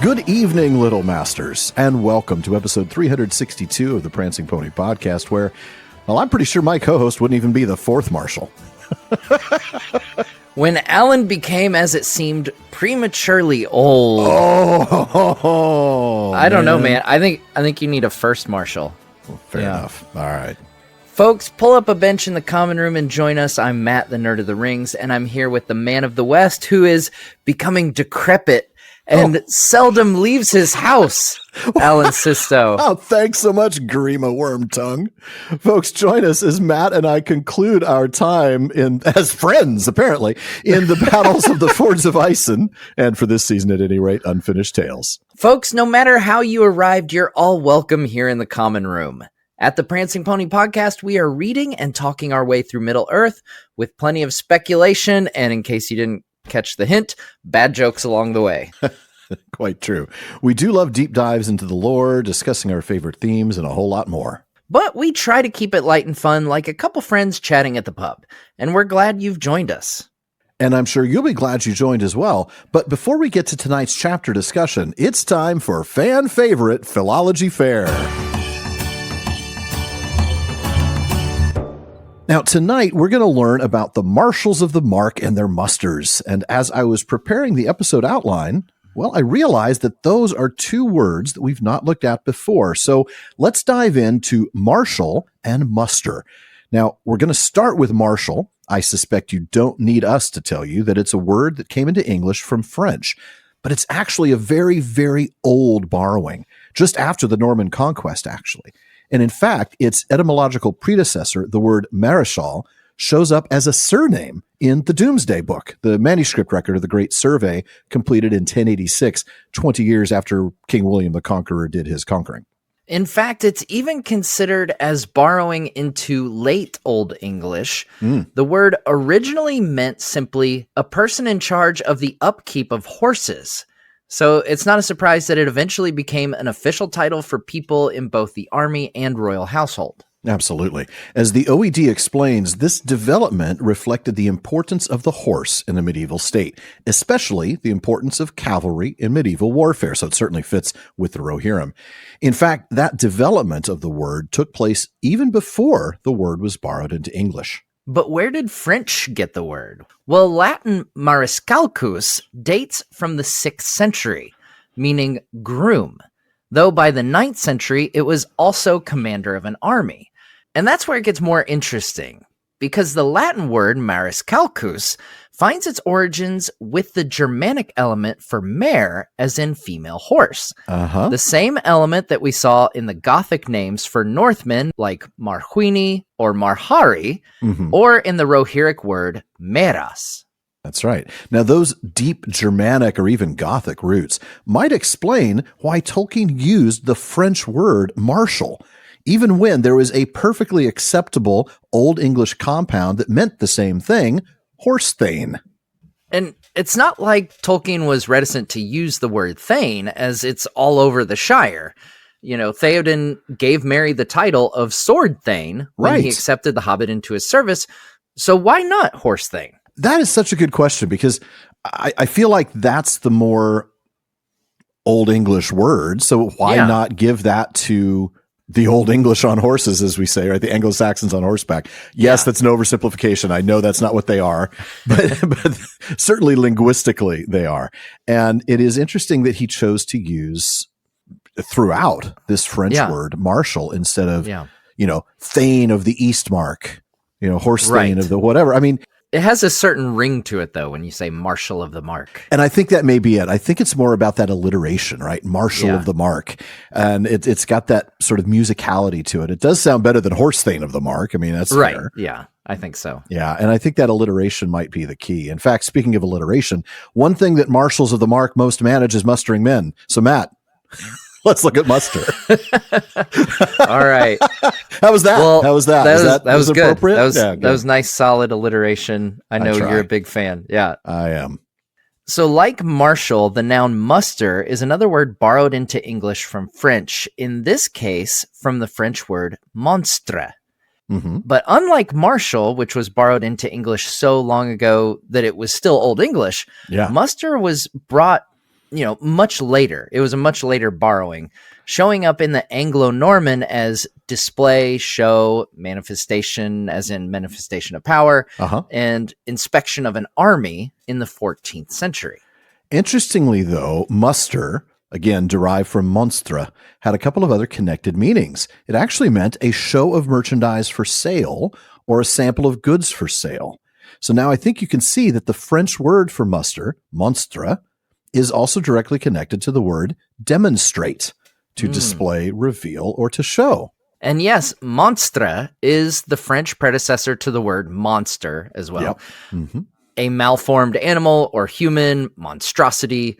Good evening, Little Masters, and welcome to episode 362 of the Prancing Pony podcast, where, well, I'm pretty sure my co-host wouldn't even be the fourth Marshal. When Alan became, as it seemed, prematurely old. I don't know, man. I think you need a first Marshal. Well, fair enough. All right. Folks, pull up a bench in the common room and join us. I'm Matt, the Nerd of the Rings, and I'm here with the man of the West, who is becoming decrepit and seldom leaves his house, Alan Sisto. Oh, thanks so much, Grima Wormtongue. Folks, join us as Matt and I conclude our time as friends, apparently, in the battles of the Fords of Isen, and for this season, at any rate, Unfinished Tales. Folks, no matter how you arrived, you're all welcome here in the common room. At the Prancing Pony podcast, we are reading and talking our way through Middle-earth with plenty of speculation, and in case you didn't catch the hint, bad jokes along the way. Quite true. We do love deep dives into the lore, discussing our favorite themes, and a whole lot more. But we try to keep it light and fun, like a couple friends chatting at the pub. And we're glad you've joined us. And I'm sure you'll be glad you joined as well. But before we get to tonight's chapter discussion, it's time for fan favorite Philology Fair. Now, tonight, we're going to learn about the Marshals of the Mark and their musters. And as I was preparing the episode outline, well, I realized that those are two words that we've not looked at before. So let's dive into Marshal and muster. Now, we're going to start with Marshal. I suspect you don't need us to tell you that it's a word that came into English from French, but it's actually a very, very old borrowing, just after the Norman conquest, actually. And in fact, its etymological predecessor, the word Marshal, shows up as a surname in the Doomsday Book, the manuscript record of the Great Survey completed in 1086, 20 years after King William the Conqueror did his conquering. In fact, it's even considered as borrowing into late Old English. The word originally meant simply a person in charge of the upkeep of horses. So it's not a surprise that it eventually became an official title for people in both the army and royal household. Absolutely. As the OED explains, this development reflected the importance of the horse in a medieval state, especially the importance of cavalry in medieval warfare. So it certainly fits with the Rohirrim. In fact, that development of the word took place even before the word was borrowed into English. But where did French get the word? Well, Latin mariscalcus dates from the 6th century, meaning groom, though by the 9th century, it was also commander of an army. And that's where it gets more interesting, because the Latin word mariscalcus finds its origins with the Germanic element for mare, as in female horse. The same element that we saw in the Gothic names for Northmen, like Marhuini or Marhari, or in the Rohirric word meras. That's right. Now, those deep Germanic or even Gothic roots might explain why Tolkien used the French word marshal, even when there was a perfectly acceptable Old English compound that meant the same thing, horse thane. And it's not like Tolkien was reticent to use the word thane, as it's all over the Shire. You know, Théoden gave Merry the title of Sword Thane when he accepted the Hobbit into his service. So why not horse thane? That is such a good question, because I feel like that's the more Old English word. So why not give that to the Old English on horses, as we say, right? The Anglo-Saxons on horseback. Yes, that's an oversimplification. I know that's not what they are, but certainly linguistically they are. And it is interesting that he chose to use throughout this French word marshal instead of, thane of the Eastmark, horse thane of the whatever. I mean, it has a certain ring to it, though, when you say Marshal of the Mark. And I think that may be it. I think it's more about that alliteration, right? Marshal of the Mark. And it's got that sort of musicality to it. It does sound better than Horse Thane of the Mark. I mean, that's fair. Yeah, I think so. Yeah, and I think that alliteration might be the key. In fact, speaking of alliteration, one thing that Marshals of the Mark most manage is mustering men. So, Matt, let's look at muster. All right. How was that? Well, How was that? That was good. Appropriate? That was nice, solid alliteration. I know you're a big fan. Yeah, I am. So like marshal, the noun muster is another word borrowed into English from French, in this case from the French word monstre. Mm-hmm. But unlike marshal, which was borrowed into English so long ago that it was still Old English, muster was brought much later. It was a much later borrowing, showing up in the Anglo-Norman as display, show, manifestation, as in manifestation of power, and inspection of an army in the 14th century. Interestingly, though, muster, again derived from monstra, had a couple of other connected meanings. It actually meant a show of merchandise for sale or a sample of goods for sale. So now I think you can see that the French word for muster, monstre, is also directly connected to the word demonstrate, to display, reveal, or to show. And yes, monstre is the French predecessor to the word monster as well. Yep. Mm-hmm. A malformed animal or human, monstrosity.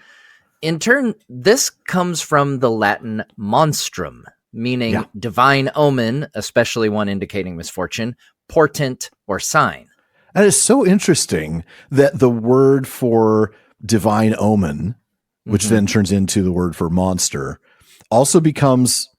In turn, this comes from the Latin monstrum, meaning divine omen, especially one indicating misfortune, portent, or sign. And it's so interesting that the word for divine omen, which then turns into the word for monster, also becomes,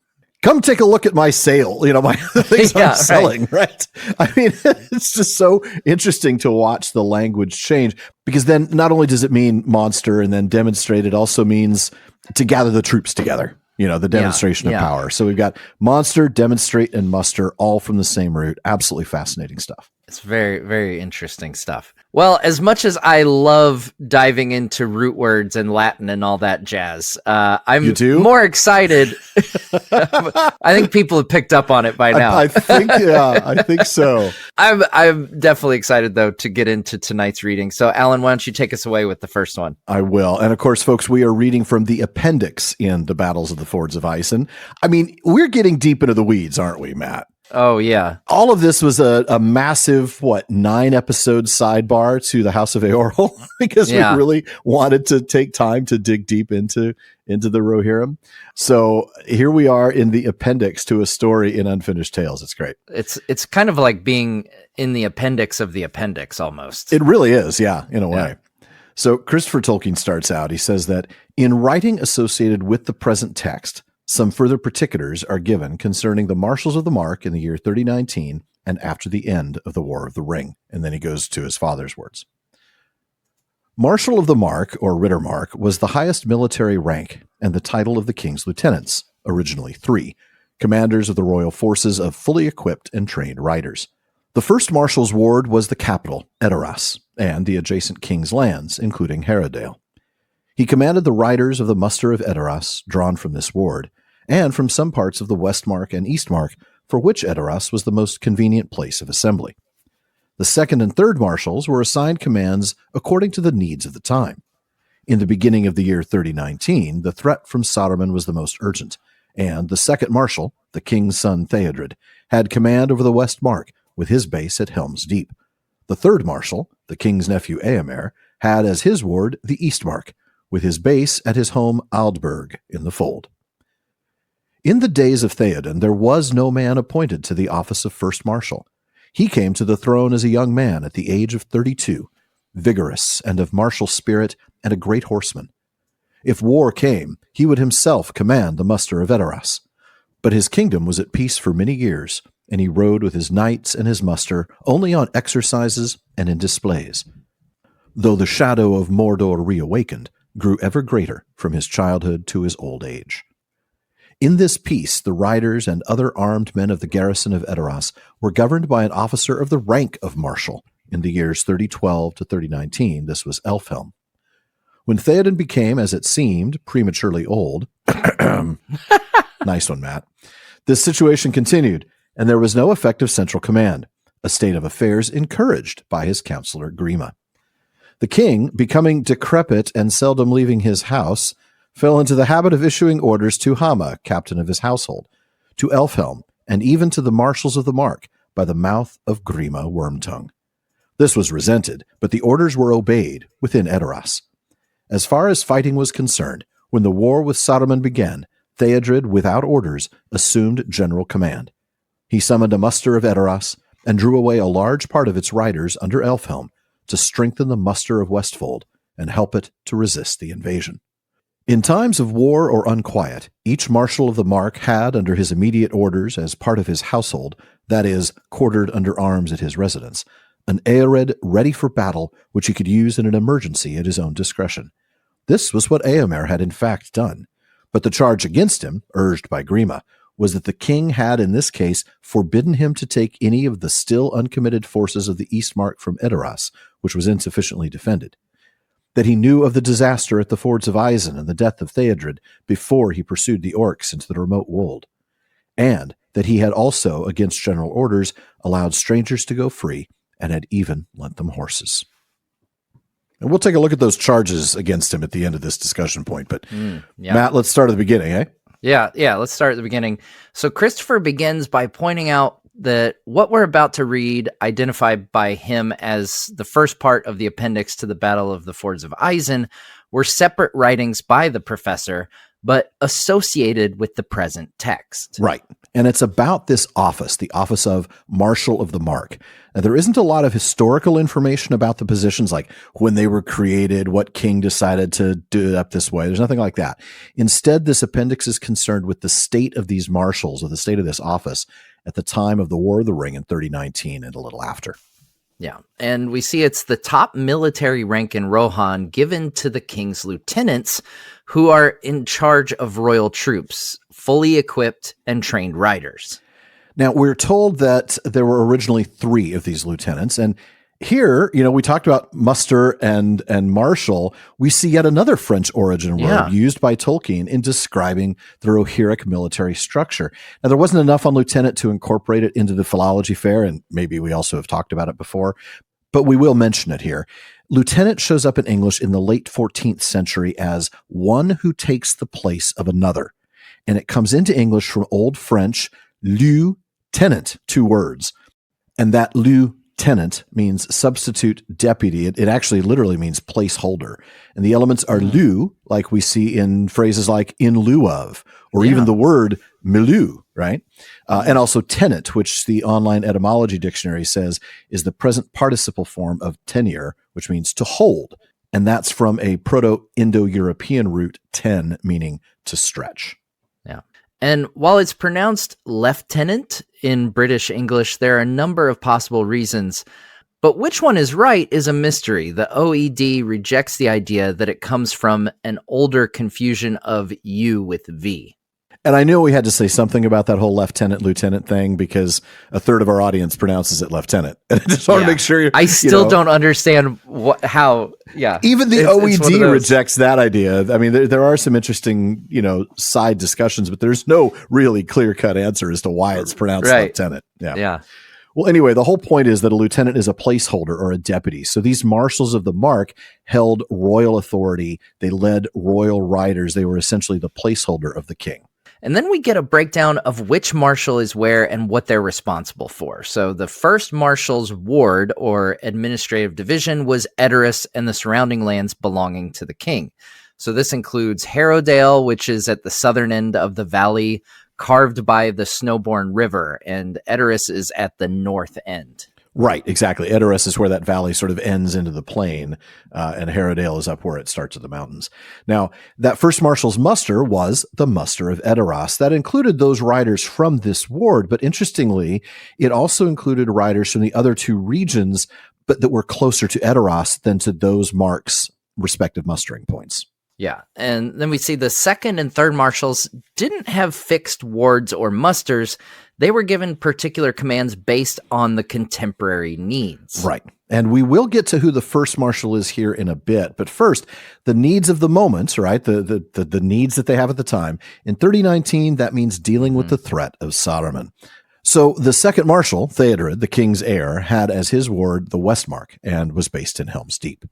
come take a look at my sale, my things I'm selling, right? I mean, it's just so interesting to watch the language change, because then not only does it mean monster and then demonstrate, it also means to gather the troops together, the demonstration of power. So we've got monster, demonstrate, and muster all from the same root. Absolutely fascinating stuff. It's very, very interesting stuff. Well, as much as I love diving into root words and Latin and all that jazz, I'm more excited. I think people have picked up on it by now. I think so. I'm definitely excited, though, to get into tonight's reading. So, Alan, why don't you take us away with the first one? I will. And of course, folks, we are reading from the appendix in the Battles of the Fords of Isen. I mean, we're getting deep into the weeds, aren't we, Matt? Oh, yeah. All of this was a massive, 9-episode sidebar to the House of Eorl, because we really wanted to take time to dig deep into the Rohirrim. So here we are in the appendix to a story in Unfinished Tales. It's great. It's kind of like being in the appendix of the appendix almost. It really is, in a way. So Christopher Tolkien starts out, he says that in writing associated with the present text, some further particulars are given concerning the Marshals of the Mark in the year 3019 and after the end of the War of the Ring. And then he goes to his father's words. Marshal of the Mark, or Rittermark, was the highest military rank and the title of the king's lieutenants, originally 3, commanders of the royal forces of fully equipped and trained riders. The first marshal's ward was the capital, Edoras, and the adjacent king's lands, including Harrowdale. He commanded the riders of the muster of Edoras, drawn from this ward, and from some parts of the Westmark and Eastmark, for which Edoras was the most convenient place of assembly. The second and third marshals were assigned commands according to the needs of the time. In the beginning of the year 3019, the threat from Saruman was the most urgent, and the second marshal, the king's son Théoden, had command over the Westmark, with his base at Helm's Deep. The third marshal, the king's nephew Éomer, had as his ward the Eastmark, with his base at his home Aldburg in the Fold. In the days of Théoden, there was no man appointed to the office of first marshal. He came to the throne as a young man at the age of 32, vigorous and of martial spirit and a great horseman. If war came, he would himself command the muster of Edoras. But his kingdom was at peace for many years, and he rode with his knights and his muster only on exercises and in displays. Though the shadow of Mordor reawakened, grew ever greater from his childhood to his old age. In this peace, the riders and other armed men of the garrison of Edoras were governed by an officer of the rank of Marshal. In the years 3012 to 3019, this was Elfhelm. When Théoden became, as it seemed, prematurely old, nice one, Matt, this situation continued, and there was no effective central command, a state of affairs encouraged by his counselor Grima. The king, becoming decrepit and seldom leaving his house, fell into the habit of issuing orders to Hama, captain of his household, to Elfhelm, and even to the marshals of the Mark, by the mouth of Grima Wormtongue. This was resented, but the orders were obeyed within Edoras. As far as fighting was concerned, when the war with Saruman began, Théoden, without orders, assumed general command. He summoned a muster of Edoras and drew away a large part of its riders under Elfhelm to strengthen the muster of Westfold and help it to resist the invasion. In times of war or unquiet, each marshal of the Mark had under his immediate orders as part of his household, that is, quartered under arms at his residence, an Éored ready for battle which he could use in an emergency at his own discretion. This was what Éomer had in fact done. But the charge against him, urged by Grima, was that the king had in this case forbidden him to take any of the still uncommitted forces of the Eastmark from Edoras, which was insufficiently defended. That he knew of the disaster at the Fords of Isen and the death of Théoden before he pursued the orcs into the remote wold. And that he had also, against general orders, allowed strangers to go free and had even lent them horses. And we'll take a look at those charges against him at the end of this discussion point. But Matt, let's start at the beginning, eh? Yeah, let's start at the beginning. So Christopher begins by pointing out that what we're about to read, identified by him as the first part of the appendix to the Battle of the Fords of Isen, were separate writings by the professor, but associated with the present text. Right. And it's about this office, the office of Marshal of the Mark. Now, there isn't a lot of historical information about the positions, like when they were created, what king decided to do it up this way. There's nothing like that. Instead, this appendix is concerned with the state of these marshals, or the state of this office, at the time of the War of the Ring in 3019 and a little after. Yeah, and we see it's the top military rank in Rohan given to the king's lieutenants, who are in charge of royal troops, fully equipped and trained riders. Now, we're told that there were originally 3 of these lieutenants, and here, we talked about muster and marshal. We see yet another French origin word used by Tolkien in describing the Rohirric military structure. Now, there wasn't enough on lieutenant to incorporate it into the philology fair, and maybe we also have talked about it before, but we will mention it here. Lieutenant shows up in English in the late 14th century as one who takes the place of another, and it comes into English from Old French, lieutenant, 2 words, and that lieutenant means substitute deputy. It actually literally means placeholder. And the elements are lieu, like we see in phrases like in lieu of, or even the word milieu, right? And also tenant, which the online etymology dictionary says is the present participle form of tenure, which means to hold. And that's from a Proto-Indo-European root, ten, meaning to stretch. Yeah. And while it's pronounced lieutenant in British English, there are a number of possible reasons, but which one is right is a mystery. The OED rejects the idea that it comes from an older confusion of U with V. And I knew we had to say something about that whole lieutenant thing because a third of our audience pronounces it lieutenant. And I just want to make sure I still don't understand how. Even the OED rejects that idea. I mean, there are some interesting, side discussions, but there's no really clear-cut answer as to why it's pronounced lieutenant. Yeah. Well, anyway, the whole point is that a lieutenant is a placeholder or a deputy. So these marshals of the Mark held royal authority. They led royal riders. They were essentially the placeholder of the king. And then we get a breakdown of which marshal is where and what they're responsible for. So the first marshal's ward or administrative division was Edoras and the surrounding lands belonging to the king. So this includes Harrowdale, which is at the southern end of the valley, carved by the Snowbourn River, and Edoras is at the north end. Right, exactly. Edoras is where that valley sort of ends into the plain, and Harrowdale is up where it starts at the mountains. Now, that first marshal's muster was the muster of Edoras. That included those riders from this ward, but interestingly, it also included riders from the other 2 regions, but that were closer to Edoras than to those marks' respective mustering points. Yeah, and then we see the second and third marshals didn't have fixed wards or musters. They were given particular commands based on the contemporary needs. Right. And we will get to who the first marshal is here in a bit. But first, the needs of the moment, right? The needs that they have at the time. In 3019, that means dealing with the threat of Saruman. So the second marshal, Théoden, the king's heir, had as his ward the Westmark and was based in Helm's Deep.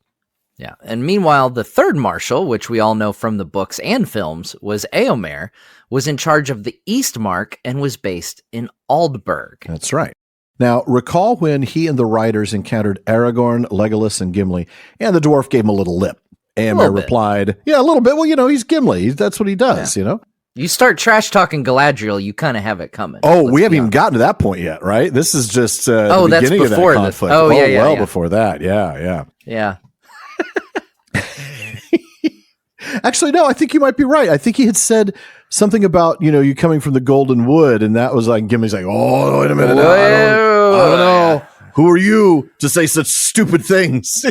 Yeah, and meanwhile, the third marshal, which we all know from the books and films, was Éomer, was in charge of the Eastmark and was based in Aldburg. That's right. Now, recall when he and the riders encountered Aragorn, Legolas, and Gimli, and the dwarf gave him a little lip. Éomer replied, a little bit. Well, he's Gimli. That's what he does, You start trash talking Galadriel, you kind of have it coming. Oh, we haven't even gotten to that point yet, right? This is just the beginning of that conflict. Before that. Yeah. Actually, no, I think you might be right. I think he had said something about, you coming from the Golden Wood, and that was like, Gimli's like, oh, wait a minute. I don't know. Who are you to say such stupid things?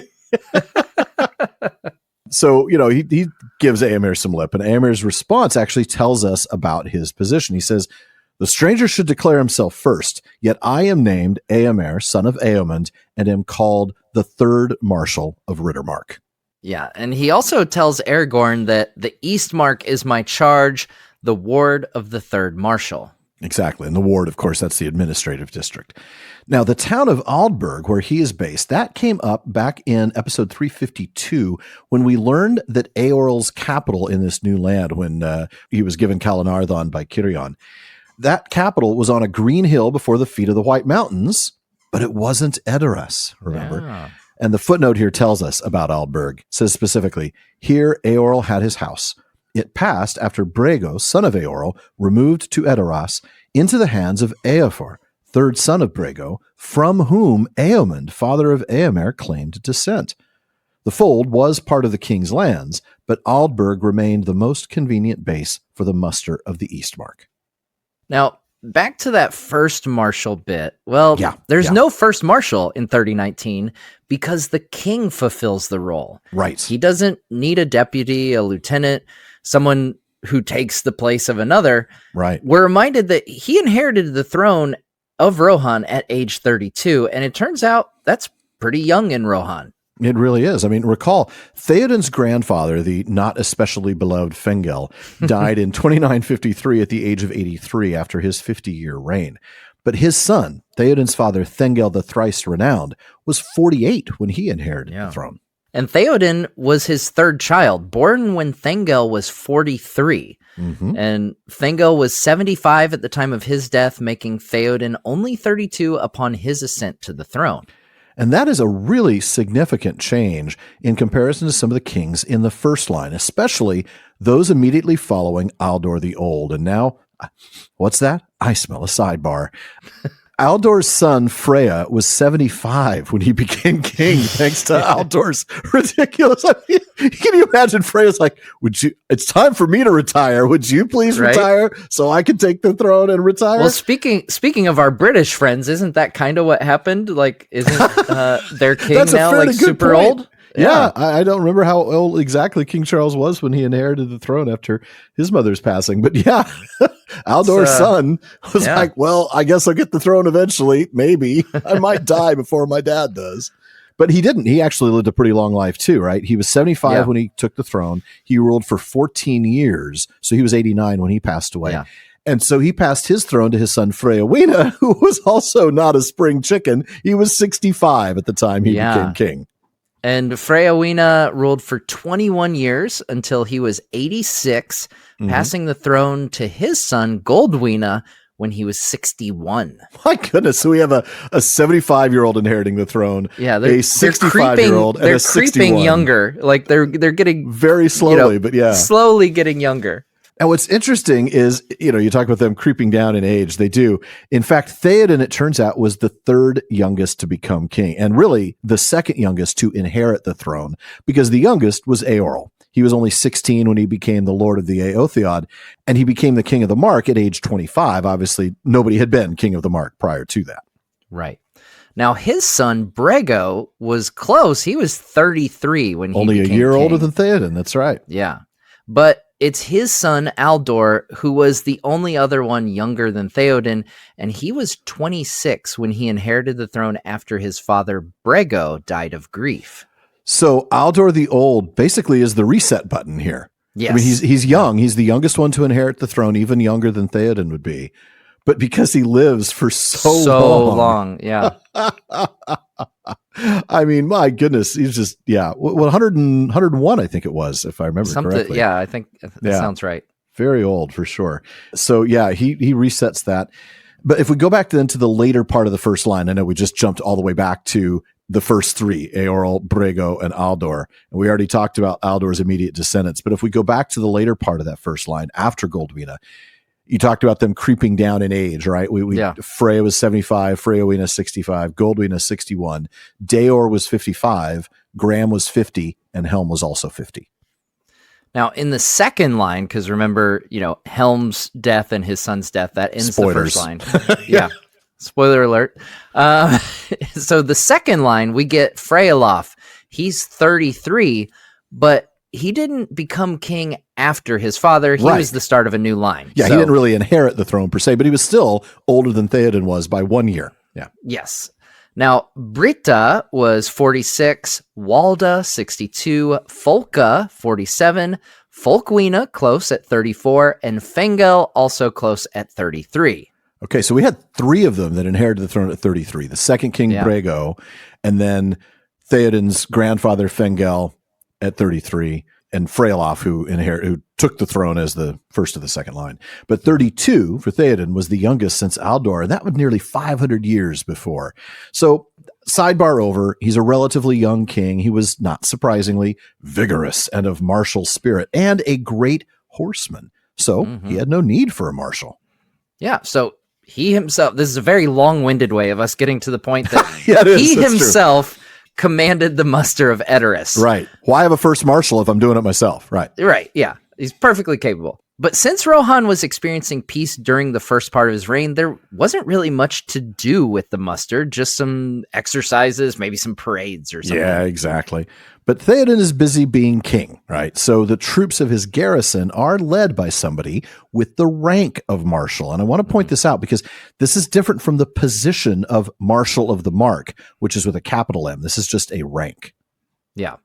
So, he gives Éomer some lip, and Éomer's response actually tells us about his position. He says, "The stranger should declare himself first, yet I am named Éomer, son of Éomund, and am called the third Marshal of Riddermark." Yeah, and he also tells Aragorn that the Eastmark is my charge, the ward of the third Marshal. Exactly. And the ward, of course, that's the administrative district. Now, the town of Aldburg, where he is based, that came up back in episode 352 when we learned that Eorl's capital in this new land, when he was given Calanarthon by Cirion, that capital was on a green hill before the feet of the White Mountains, but it wasn't Edoras, remember? Yeah. And the footnote here tells us about Aldburg. It says specifically, here Eorl had his house. It passed after Brego, son of Eorl, removed to Edoras into the hands of Eofor, third son of Brego, from whom Éomund, father of Éomer, claimed descent. The fold was part of the king's lands, but Aldburg remained the most convenient base for the muster of the Eastmark. Now, back to that first Marshal bit. Well, there's no first Marshal in 3019 because the king fulfills the role. Right. He doesn't need a deputy, a lieutenant, someone who takes the place of another. Right. We're reminded that he inherited the throne of Rohan at age 32, and it turns out that's pretty young in Rohan. It really is. I mean, recall, Théoden's grandfather, the not especially beloved Fengel, died in 2953 at the age of 83 after his 50-year reign. But his son, Théoden's father, Thengel the Thrice Renowned, was 48 when he inherited the throne. And Théoden was his third child, born when Thengel was 43. Mm-hmm. And Thengel was 75 at the time of his death, making Théoden only 32 upon his ascent to the throne. And that is a really significant change in comparison to some of the kings in the first line, especially those immediately following Aldor the Old. And now, what's that? I smell a sidebar. Aldor's son, Freya, was 75 when he became king, thanks to Aldor's ridiculous. I mean, can you imagine Freya's like, it's time for me to retire. Would you please retire so I can take the throne and retire? Well, speaking of our British friends, isn't that kind of what happened? Like, isn't their king now like super old? Yeah, I don't remember how old exactly King Charles was when he inherited the throne after his mother's passing. But yeah, Aldor's son was like, well, I guess I'll get the throne eventually. Maybe I might die before my dad does. But he didn't. He actually lived a pretty long life too, right? He was 75 when he took the throne. He ruled for 14 years. So he was 89 when he passed away. Yeah. And so he passed his throne to his son, Freya, who was also not a spring chicken. He was 65 at the time he became king. And Freya ruled for 21 years until he was 86, passing the throne to his son, Goldwina, when he was 61. My goodness. So we have a 75-year-old inheriting the throne, a 65-year-old, and a 61. They're creeping younger. Like they're getting... Very slowly, but yeah. Slowly getting younger. And what's interesting is, you talk about them creeping down in age. They do. In fact, Théoden, it turns out, was the third youngest to become king, and really the second youngest to inherit the throne, because the youngest was Eorl. He was only 16 when he became the Lord of the Éotheod, and he became the King of the Mark at age 25. Obviously, nobody had been King of the Mark prior to that. Right. Now, his son, Brego, was close. He was 33 when he only became a year king. Older than Théoden. That's right. Yeah. But it's his son, Aldor, who was the only other one younger than Théoden, and he was 26 when he inherited the throne after his father, Brego, died of grief. So Aldor the Old basically is the reset button here. Yes. I mean, he's young. He's the youngest one to inherit the throne, even younger than Théoden would be. But because he lives for so long. Yeah. I mean, my goodness, he's just, 101, I think it was, if I remember correctly. Yeah, I think that sounds right. Very old for sure. So yeah, he resets that. But if we go back then to the later part of the first line, I know we just jumped all the way back to the first three, Eorl, Brego, and Aldor. And we already talked about Aldor's immediate descendants. But if we go back to the later part of that first line, after Goldwina, you talked about them creeping down in age, right? Freya was 75, Freya 65, Goldwina 61, Daor was 55, Graham was 50, and Helm was also 50. Now, in the second line, because remember, Helm's death and his son's death, that ends Spoilers. The first line. Yeah. Spoiler alert. So the second line, we get Freyalof. He's 33, but he didn't become king after his father. He Right. was the start of a new line. Yeah, he didn't really inherit the throne per se, but he was still older than Théoden was by 1 year. Yeah. Yes. Now, Britta was 46, Walda 62, Folka 47, Folkwina close at 34, and Fengel also close at 33. Okay, so we had 3 of them that inherited the throne at 33. The second king, Brego, and then Théoden's grandfather, Fengel, at 33, and Freylof, who took the throne as the first of the second line. But 32 for Théoden was the youngest since Aldor, and that was nearly 500 years before. So, sidebar over, he's a relatively young king. He was, not surprisingly, vigorous and of martial spirit, and a great horseman. So, he had no need for a marshal. Yeah, so he himself, this is a very long-winded way of us getting to the point that That's himself commanded the muster of Edoras. Right. Why have a first marshal if I'm doing it myself? Right. Right, yeah. He's perfectly capable. But since Rohan was experiencing peace during the first part of his reign, there wasn't really much to do with the muster, just some exercises, maybe some parades or something. Yeah, exactly. But Théoden is busy being king, right? So the troops of his garrison are led by somebody with the rank of Marshal. And I want to point this out because this is different from the position of Marshal of the Mark, which is with a capital M. This is just a rank. Yeah.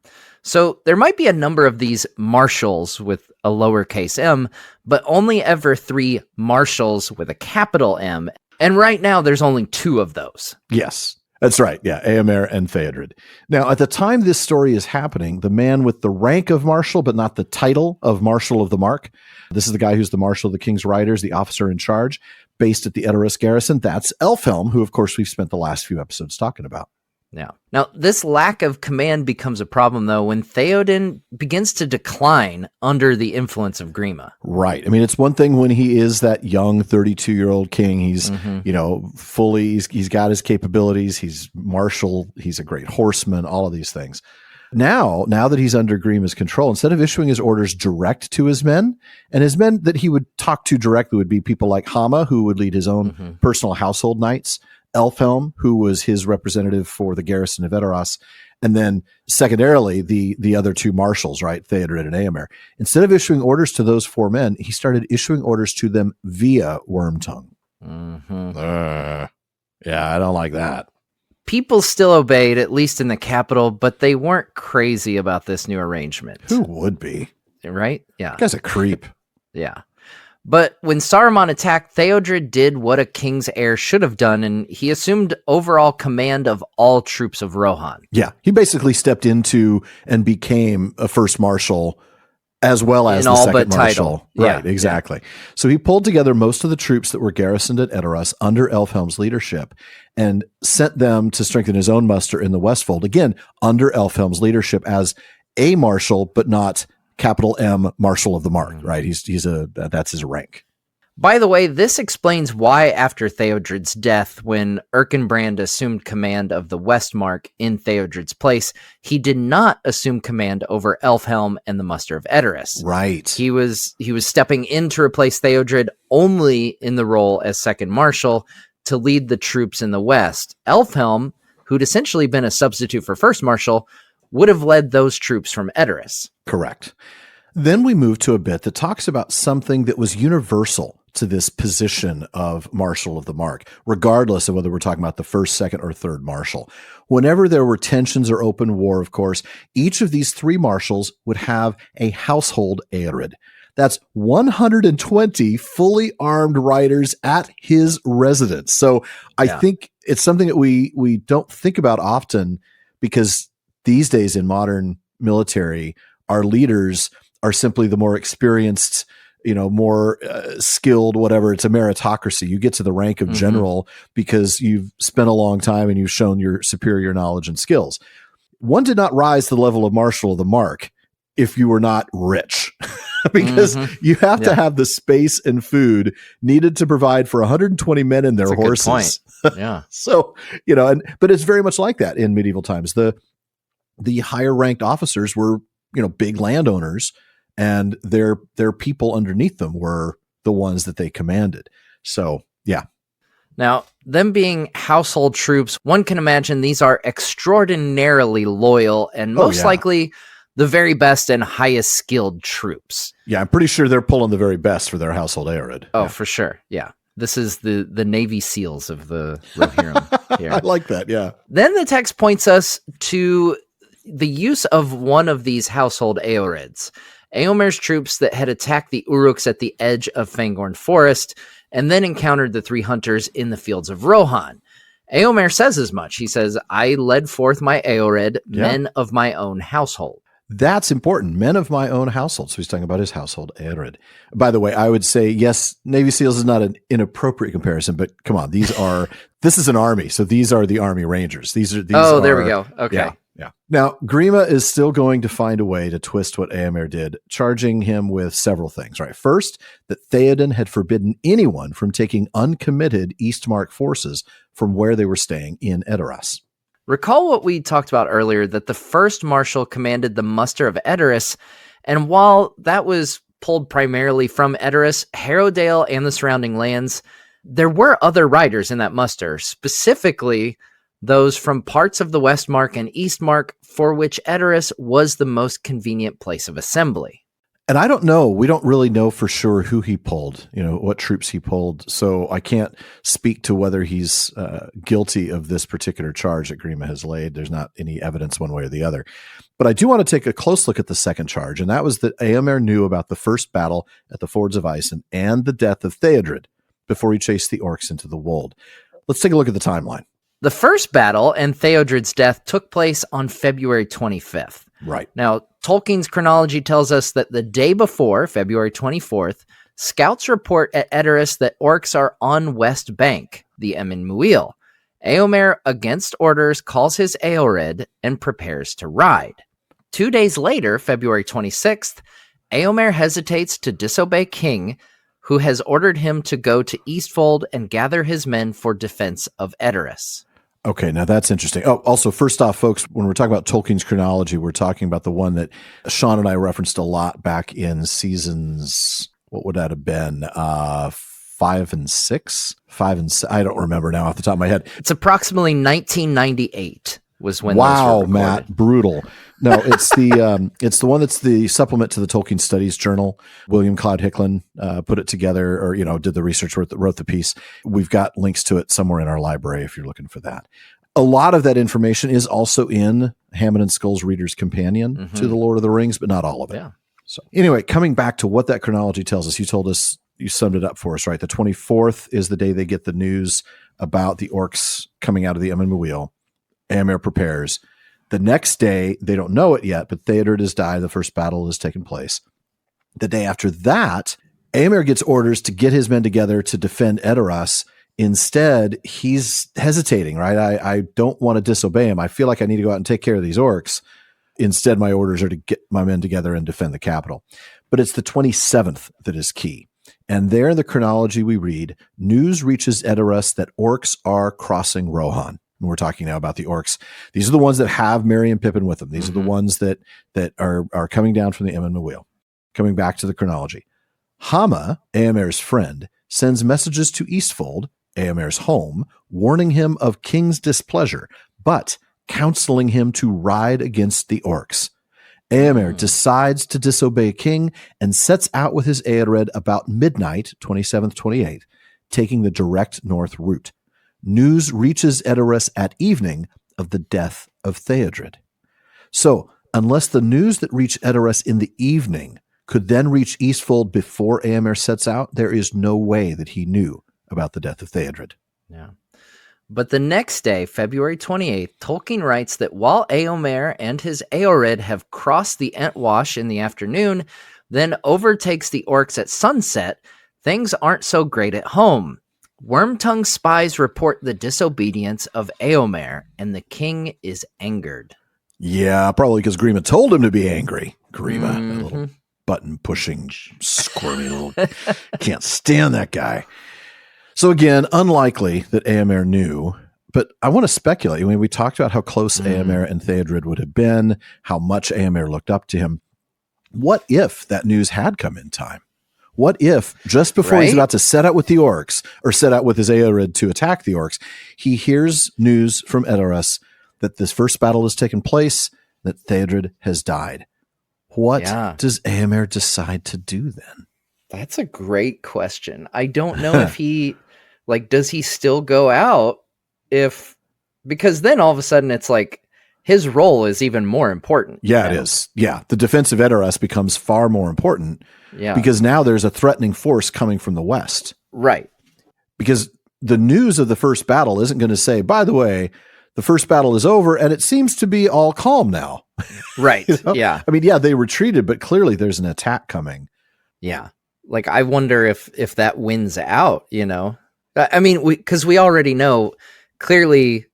So there might be a number of these marshals with a lowercase m, but only ever 3 marshals with a capital M. And right now there's only 2 of those. Yes, that's right. Yeah, Éomer and Théodred. Now, at the time this story is happening, the man with the rank of Marshal, but not the title of Marshal of the Mark, this is the guy who's the Marshal of the King's Riders, the officer in charge, based at the Edoras garrison. That's Elfhelm, who, of course, we've spent the last few episodes talking about. Yeah. Now, this lack of command becomes a problem, though, when Théoden begins to decline under the influence of Grima. Right. I mean, it's one thing when he is that young 32-year-old king. He's, fully, he's got his capabilities. He's marshal. He's a great horseman, all of these things. Now that he's under Grima's control, instead of issuing his orders direct to his men, and his men that he would talk to directly would be people like Hama, who would lead his own personal household knights, Elfhelm, who was his representative for the garrison of Edoras, and then secondarily the other 2 marshals, right, Théodred and Éomer. Instead of issuing orders to those 4 men, he started issuing orders to them via Wormtongue. Yeah, I don't like that. People still obeyed, at least in the capital, but they weren't crazy about this new arrangement. Who would be? Right? Yeah. That guy's a creep. Yeah. But when Saruman attacked, Théodred did what a king's heir should have done, and he assumed overall command of all troops of Rohan. Yeah, he basically stepped into and became a first marshal as well as the second marshal. Right, exactly. Yeah. So he pulled together most of the troops that were garrisoned at Edoras under Elfhelm's leadership and sent them to strengthen his own muster in the Westfold, again, under Elfhelm's leadership as a marshal, but not capital M Marshal of the Mark, right? That's his rank. By the way, this explains why after Théodred's death, when Erkenbrand assumed command of the Westmark in Théodred's place, he did not assume command over Elfhelm and the muster of Edoras. Right. He was stepping in to replace Théodred only in the role as second marshal to lead the troops in the West. Elfhelm, who'd essentially been a substitute for first marshal, would have led those troops from Edoras. Correct. Then we move to a bit that talks about something that was universal to this position of Marshal of the Mark, regardless of whether we're talking about the first, second, or third marshal. Whenever there were tensions or open war, of course, each of these 3 marshals would have a household Éred. That's 120 fully armed riders at his residence. So I think it's something that we don't think about often, because these days in modern military, our leaders are simply the more experienced, more skilled, whatever. It's a meritocracy. You get to the rank of general because you've spent a long time and you've shown your superior knowledge and skills. One did not rise to the level of Marshal of the Mark if you were not rich, because you have to have the space and food needed to provide for 120 men and their horses. Good point. Yeah. So, but it's very much like that in medieval times. The higher ranked officers were, big landowners, and their people underneath them were the ones that they commanded. So, yeah. Now, them being household troops, one can imagine these are extraordinarily loyal and most likely the very best and highest skilled troops. Yeah, I'm pretty sure they're pulling the very best for their household Aerid. Oh, for sure. Yeah. This is the Navy SEALs of the Rohirrim here. I like that, yeah. Then the text points us to the use of one of these household Aorids. Éomer's troops that had attacked the Uruks at the edge of Fangorn Forest and then encountered the three hunters in the fields of Rohan. Éomer says as much. He says, I led forth my Aorid, men of my own household. That's important. Men of my own household. So he's talking about his household Aorid. By the way, I would say, yes, Navy SEALs is not an inappropriate comparison, but come on, this is an army. So these are the Army Rangers. These are. There we go. Okay. Yeah. Now, Grima is still going to find a way to twist what Éomer did, charging him with several things, right? First, that Théoden had forbidden anyone from taking uncommitted Eastmark forces from where they were staying in Edoras. Recall what we talked about earlier, that the first Marshal commanded the muster of Edoras, and while that was pulled primarily from Edoras, Harrowdale, and the surrounding lands, there were other riders in that muster, specifically those from parts of the Westmark and Eastmark, for which Edoras was the most convenient place of assembly. And I don't know, we don't really know for sure who he pulled, what troops he pulled. So I can't speak to whether he's guilty of this particular charge that Grima has laid. There's not any evidence one way or the other. But I do want to take a close look at the second charge, and that was that Éomer knew about the first battle at the Fords of Isen and the death of Théodred before he chased the orcs into the wold. Let's take a look at the timeline. The first battle and Théodred's death took place on February 25th. Right. Now, Tolkien's chronology tells us that the day before, February 24th, scouts report at Edoras that orcs are on West Bank, the Emyn Muil. Éomer, against orders, calls his Aorid and prepares to ride. 2 days later, February 26th, Éomer hesitates to disobey King, who has ordered him to go to Eastfold and gather his men for defense of Edoras. Okay, now that's interesting. Oh, also, first off, folks, when we're talking about Tolkien's chronology, we're talking about the one that Sean and I referenced a lot back in seasons, what would that have been? 5 and 6? 5 and 6? I don't remember now off the top of my head. It's approximately 1998 was when wow, those were recorded. Matt, brutal. No, it's the one that's the supplement to the Tolkien Studies Journal. William Claude Hicklin put it together, or did the research, wrote the piece. We've got links to it somewhere in our library if you're looking for that. A lot of that information is also in Hammond and Skull's Reader's Companion to the Lord of the Rings, but not all of it. Yeah. So anyway, coming back to what that chronology tells us, you summed it up for us, right? The 24th is the day they get the news about the orcs coming out of the Emyn Muil. Éomer prepares. The next day, they don't know it yet, but Théoden has died. The first battle has taken place. The day after that, Éomer gets orders to get his men together to defend Edoras. Instead, he's hesitating, right? I don't want to disobey him. I feel like I need to go out and take care of these orcs. Instead, my orders are to get my men together and defend the capital. But it's the 27th that is key. And there in the chronology we read, news reaches Edoras that orcs are crossing Rohan. And we're talking now about the orcs. These are the ones that have Merry and Pippin with them. These are the ones that are coming down from the Emyn Muil. Coming back to the chronology. Hama, Éomer's friend, sends messages to Eastfold, Éomer's home, warning him of King's displeasure, but counseling him to ride against the orcs. Éomer decides to disobey King and sets out with his Aorid about midnight, 27th, 28th, taking the direct north route. News reaches Edoras at evening of the death of Théodred. So, unless the news that reached Edoras in the evening could then reach Eastfold before Éomer sets out, there is no way that he knew about the death of Théodred. Yeah. But the next day, February 28th, Tolkien writes that while Éomer and his Aorid have crossed the Entwash in the afternoon, then overtakes the orcs at sunset, things aren't so great at home. Wormtongue spies report the disobedience of Éomer, and the king is angered. Yeah, probably because Grima told him to be angry. Grima, that little button-pushing, squirmy little... Can't stand that guy. So again, unlikely that Éomer knew, but I want to speculate. I mean, we talked about how close Éomer and Théodred would have been, how much Éomer looked up to him. What if that news had come in time? What if, just before he's about to set out with the orcs, or set out with his Aorid to attack the orcs, he hears news from Edoras that this first battle has taken place, that Théodred has died. What Yeah. does Éomer decide to do then? That's a great question. I don't know if he, like, does he still go out because then all of a sudden it's like his role is even more important. Yeah, it is. Yeah. The defense of Edoras becomes far more important because now there's a threatening force coming from the west. Right. Because the news of the first battle isn't going to say, by the way, the first battle is over and it seems to be all calm now. Right. You know? Yeah. I mean, yeah, they retreated, but clearly there's an attack coming. Yeah. Like, I wonder if that wins out, you know? I mean, because we already know clearly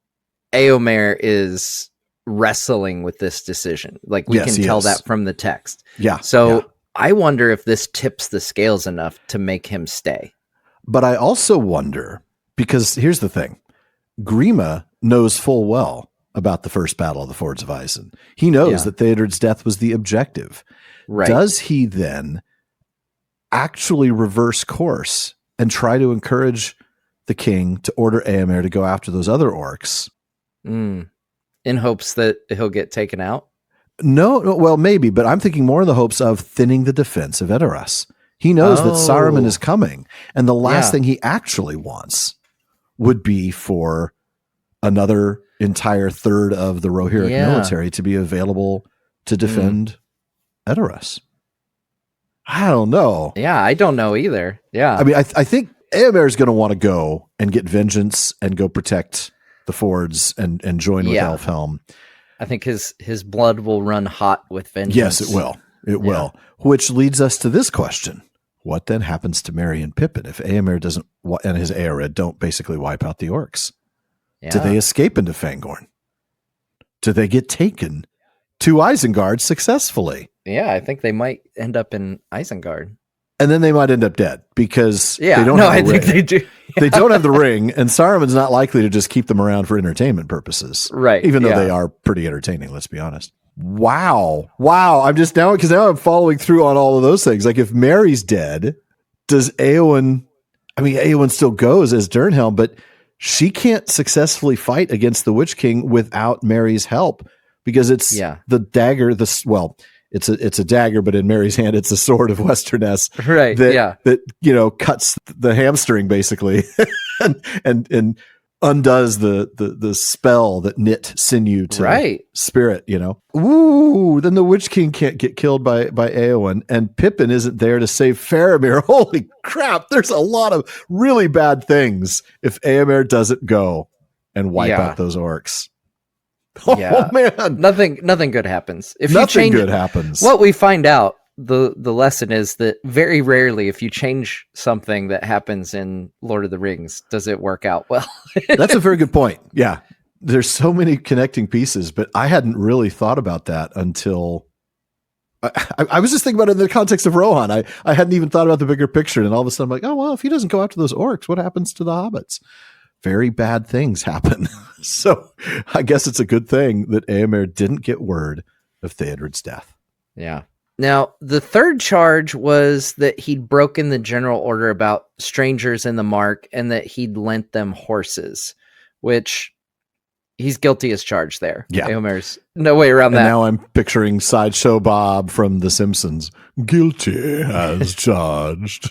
Éomer is wrestling with this decision. Like, we can tell that from the text. Yeah. So I wonder if this tips the scales enough to make him stay. But I also wonder, because here's the thing. Grima knows full well about the first battle of the Fords of Isen. He knows that Théoden's death was the objective. Right. Does he then actually reverse course and try to encourage the king to order Éomer to go after those other orcs? In hopes that he'll get taken out? No, well, maybe, but I'm thinking more in the hopes of thinning the defense of Edoras. He knows that Saruman is coming, and the last thing he actually wants would be for another entire third of the Rohirric military to be available to defend Edoras. I don't know. Yeah, I don't know either. Yeah. I mean, I think Éomer is going to want to go and get vengeance and go protect the Fords and join with Elfhelm. I think his blood will run hot with vengeance. Yes, it will. It will. Which leads us to this question. What then happens to Merry and Pippin if Éomer doesn't, and his Eored don't basically wipe out the orcs? Yeah. Do they escape into Fangorn? Do they get taken to Isengard successfully? Yeah, I think they might end up in Isengard. And then they might end up dead because they don't have the ring. I think they do. They don't have the ring, and Saruman's not likely to just keep them around for entertainment purposes. Right. Even though they are pretty entertaining, let's be honest. Wow. I'm just now, because now I'm following through on all of those things. Like, if Mary's dead, does Éowyn, Éowyn still goes as Durnhelm, but she can't successfully fight against the Witch King without Mary's help because it's the dagger, it's a dagger, but in Mary's hand, it's a sword of Westerness. Right. That cuts the hamstring basically and undoes the spell that knit sinew to spirit, Ooh, then the Witch King can't get killed by Éowyn, and Pippin isn't there to save Faramir. Holy crap, there's a lot of really bad things if Éomer doesn't go and wipe out those orcs. Oh man. Nothing good happens. If nothing good happens. What we find out, the lesson is that very rarely, if you change something that happens in Lord of the Rings, does it work out well. That's a very good point. Yeah. There's so many connecting pieces, but I hadn't really thought about that until I was just thinking about it in the context of Rohan. I hadn't even thought about the bigger picture, and all of a sudden I'm like, oh, well, if he doesn't go after those orcs, what happens to the hobbits? Very bad things happen. So I guess it's a good thing that Éomer didn't get word of Théoden's death. Yeah. Now, the third charge was that he'd broken the general order about strangers in the mark and that he'd lent them horses, which he's guilty as charged there. Yeah. Éomer's no way around that. Now I'm picturing Sideshow Bob from The Simpsons. Guilty as charged.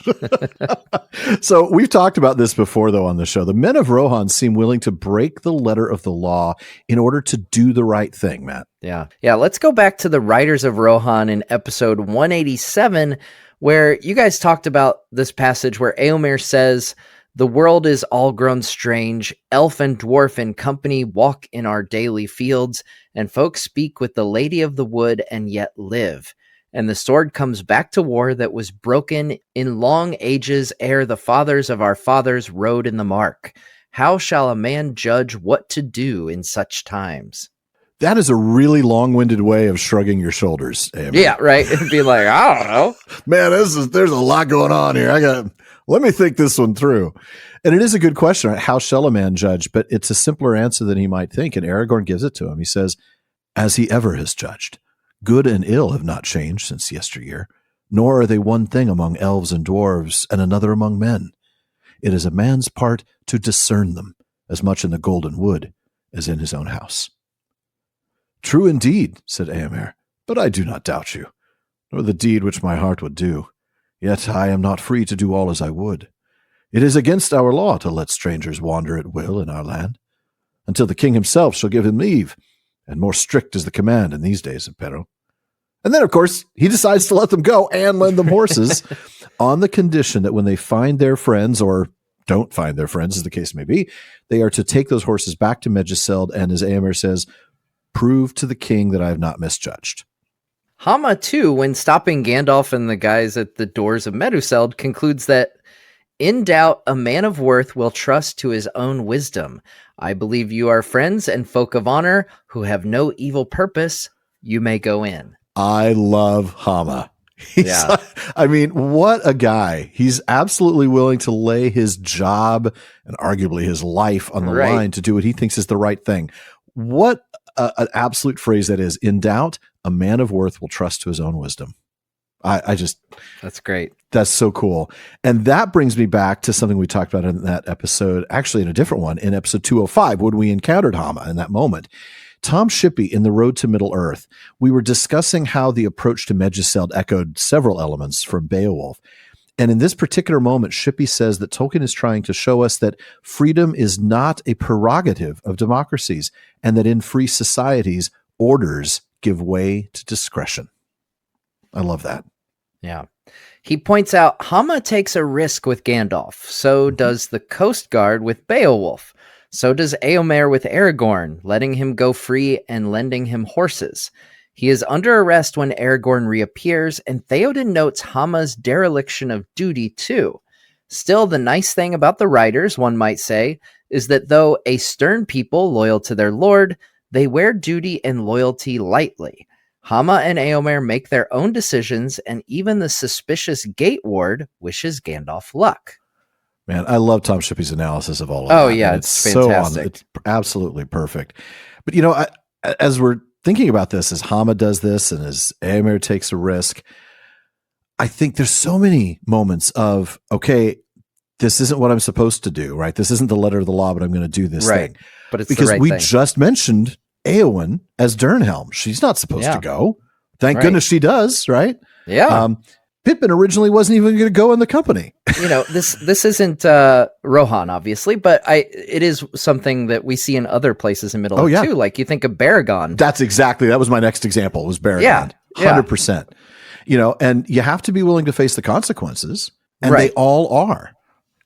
So we've talked about this before, though, on the show. The men of Rohan seem willing to break the letter of the law in order to do the right thing, Matt. Yeah. Let's go back to the Riders of Rohan in episode 187, where you guys talked about this passage where Éomer says, "The world is all grown strange. Elf and dwarf in company walk in our daily fields, and folks speak with the Lady of the Wood and yet live. And the sword comes back to war that was broken in long ages ere the fathers of our fathers rode in the mark. How shall a man judge what to do in such times?" That is a really long-winded way of shrugging your shoulders, Éomer. Yeah, right. It'd be like, I don't know. Man, there's a lot going on here. Let me think this one through. And it is a good question, right? How shall a man judge? But it's a simpler answer than he might think. And Aragorn gives it to him. He says, as he ever has judged. Good and ill have not changed since yesteryear, nor are they one thing among elves and dwarves and another among men. It is a man's part to discern them, as much in the golden wood as in his own house. True indeed, said Éomer, but I do not doubt you. nor the deed which my heart would do. Yet I am not free to do all as I would. It is against our law to let strangers wander at will in our land, until the king himself shall give him leave, and more strict is the command in these days of peril. And then, of course, he decides to let them go and lend them horses on the condition that when they find their friends, or don't find their friends, as the case may be, they are to take those horses back to Medjugorje, and as Éomer says, prove to the king that I have not misjudged. Hama, too, when stopping Gandalf and the guys at the doors of Medjugorje, concludes that, in doubt, a man of worth will trust to his own wisdom. I believe you are friends and folk of honor who have no evil purpose. You may go in. I love Hama. I mean, what a guy. He's absolutely willing to lay his job and arguably his life on the line to do what he thinks is the right thing. What an absolute phrase that is. In doubt, a man of worth will trust to his own wisdom. That's great. That's so cool. And that brings me back to something we talked about in that episode, actually in a different one, in episode 205, when we encountered Hama in that moment. Tom Shippey in The Road to Middle-earth, we were discussing how the approach to Medjugorje echoed several elements from Beowulf. And in this particular moment, Shippey says that Tolkien is trying to show us that freedom is not a prerogative of democracies, and that in free societies, orders give way to discretion. I love that. Yeah. He points out Hama takes a risk with Gandalf. So does the Coast Guard with Beowulf. So does Éomer with Aragorn, letting him go free and lending him horses. He is under arrest when Aragorn reappears, and Théoden notes Hama's dereliction of duty too. Still, the nice thing about the writers, one might say, is that though a stern people loyal to their lord, they wear duty and loyalty lightly. Hama and Éomer make their own decisions, and even the suspicious gate ward wishes Gandalf luck. Man, I love Tom Shippey's analysis of all of that. Oh, yeah, it's fantastic. It's absolutely perfect. But, you know, as we're thinking about this, as Hama does this and as Éomer takes a risk, I think there's so many moments of, okay, this isn't what I'm supposed to do, right? This isn't the letter of the law, but I'm going to do this thing. But it's because the right we thing. just mentioned Éowyn as Durnhelm. She's not supposed to go. Thank goodness she does, right? Yeah. Pippin originally wasn't even going to go in the company. You know, this isn't Rohan, obviously, but it is something that we see in other places in Middle-earth too. Like you think of Baragon. That was my next example, was Baragon. Yeah. 100%. You know, and you have to be willing to face the consequences, and they all are.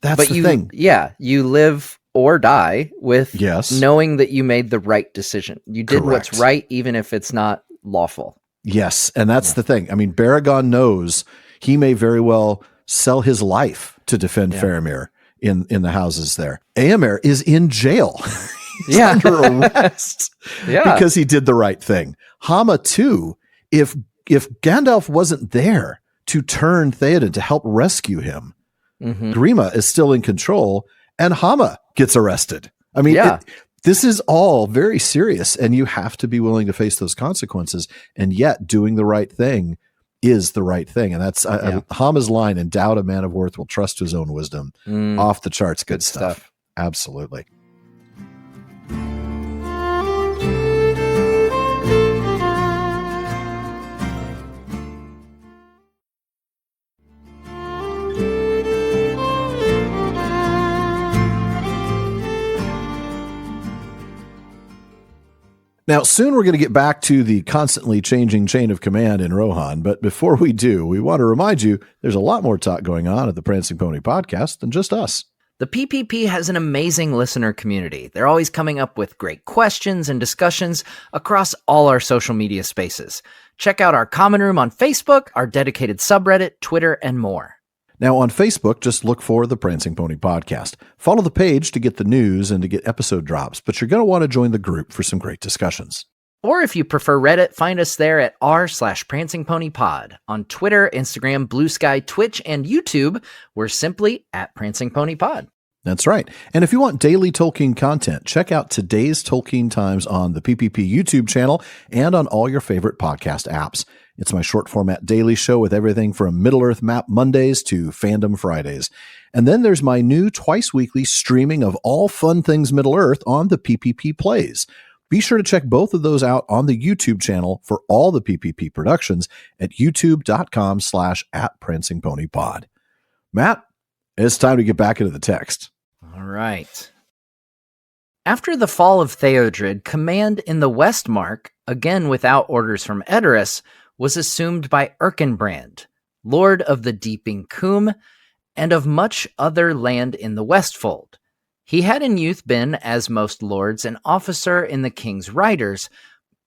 That's the thing. Yeah, you live or die with knowing that you made the right decision. You did what's right, even if it's not lawful. Yes, and that's the thing. I mean, Baragon knows he may very well sell his life to defend Faramir in the houses there. Éomer is in jail. He's under arrest because he did the right thing. Hama, too, if Gandalf wasn't there to turn Théoden to help rescue him, Grima is still in control, and Hama gets arrested. I mean, this is all very serious, and you have to be willing to face those consequences, and yet doing the right thing is the right thing. And that's Hama's line, in doubt, a man of worth will trust to his own wisdom. Off the charts. Good stuff. Absolutely. Now, soon we're going to get back to the constantly changing chain of command in Rohan, but before we do, we want to remind you there's a lot more talk going on at the Prancing Pony podcast than just us. The PPP has an amazing listener community. They're always coming up with great questions and discussions across all our social media spaces. Check out our common room on Facebook, our dedicated subreddit, Twitter, and more. Now, on Facebook, just look for the Prancing Pony Podcast. Follow the page to get the news and to get episode drops, but you're going to want to join the group for some great discussions. Or if you prefer Reddit, find us there at r/PrancingPonyPod. On Twitter, Instagram, Blue Sky, Twitch, and YouTube, we're simply at Prancing Pony Pod. That's right. And if you want daily Tolkien content, check out Today's Tolkien Times on the PPP YouTube channel and on all your favorite podcast apps. It's my short format daily show with everything from Middle-earth Map Mondays to Fandom Fridays. And then there's my new twice weekly streaming of all fun things Middle-earth on the PPP Plays. Be sure to check both of those out on the YouTube channel for all the PPP productions at youtube.com/@prancingponypod. Matt, it's time to get back into the text. All right. After the fall of Théoden, command in the Westmark, again without orders from Edoras, was assumed by Erkenbrand, lord of the Deeping Coombe and of much other land in the Westfold. He had in youth been, as most lords, an officer in the king's riders,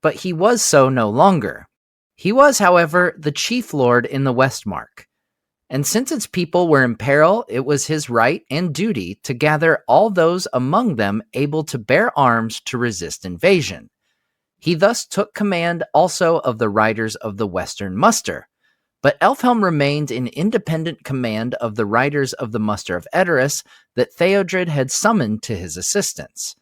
but he was so no longer. He was, however, the chief lord in the Westmark. And since its people were in peril, it was his right and duty to gather all those among them able to bear arms to resist invasion. He thus took command also of the riders of the Western Muster, but Elfhelm remained in independent command of the riders of the Muster of Edoras that Théoden had summoned to his assistance.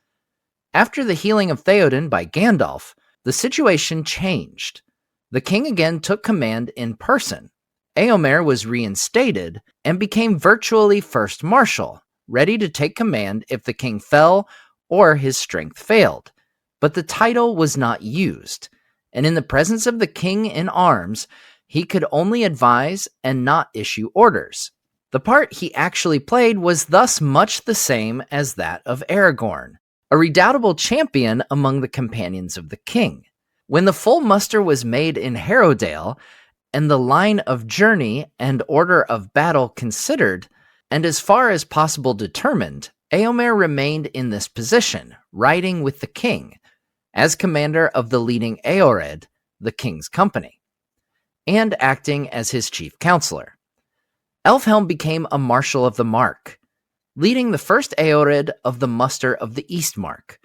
After the healing of Théoden by Gandalf, the situation changed. The king again took command in person. Éomer was reinstated and became virtually first Marshal, ready to take command if the king fell or his strength failed. But the title was not used, and in the presence of the king in arms, he could only advise and not issue orders. The part he actually played was thus much the same as that of Aragorn, a redoubtable champion among the companions of the king. When the full muster was made in Harrowdale, and the line of journey and order of battle considered, and as far as possible determined, Éomer remained in this position, riding with the king, as commander of the leading Éored, the king's company, and acting as his chief counselor. Elfhelm became a Marshal of the Mark, leading the first Éored of the muster of the Eastmark.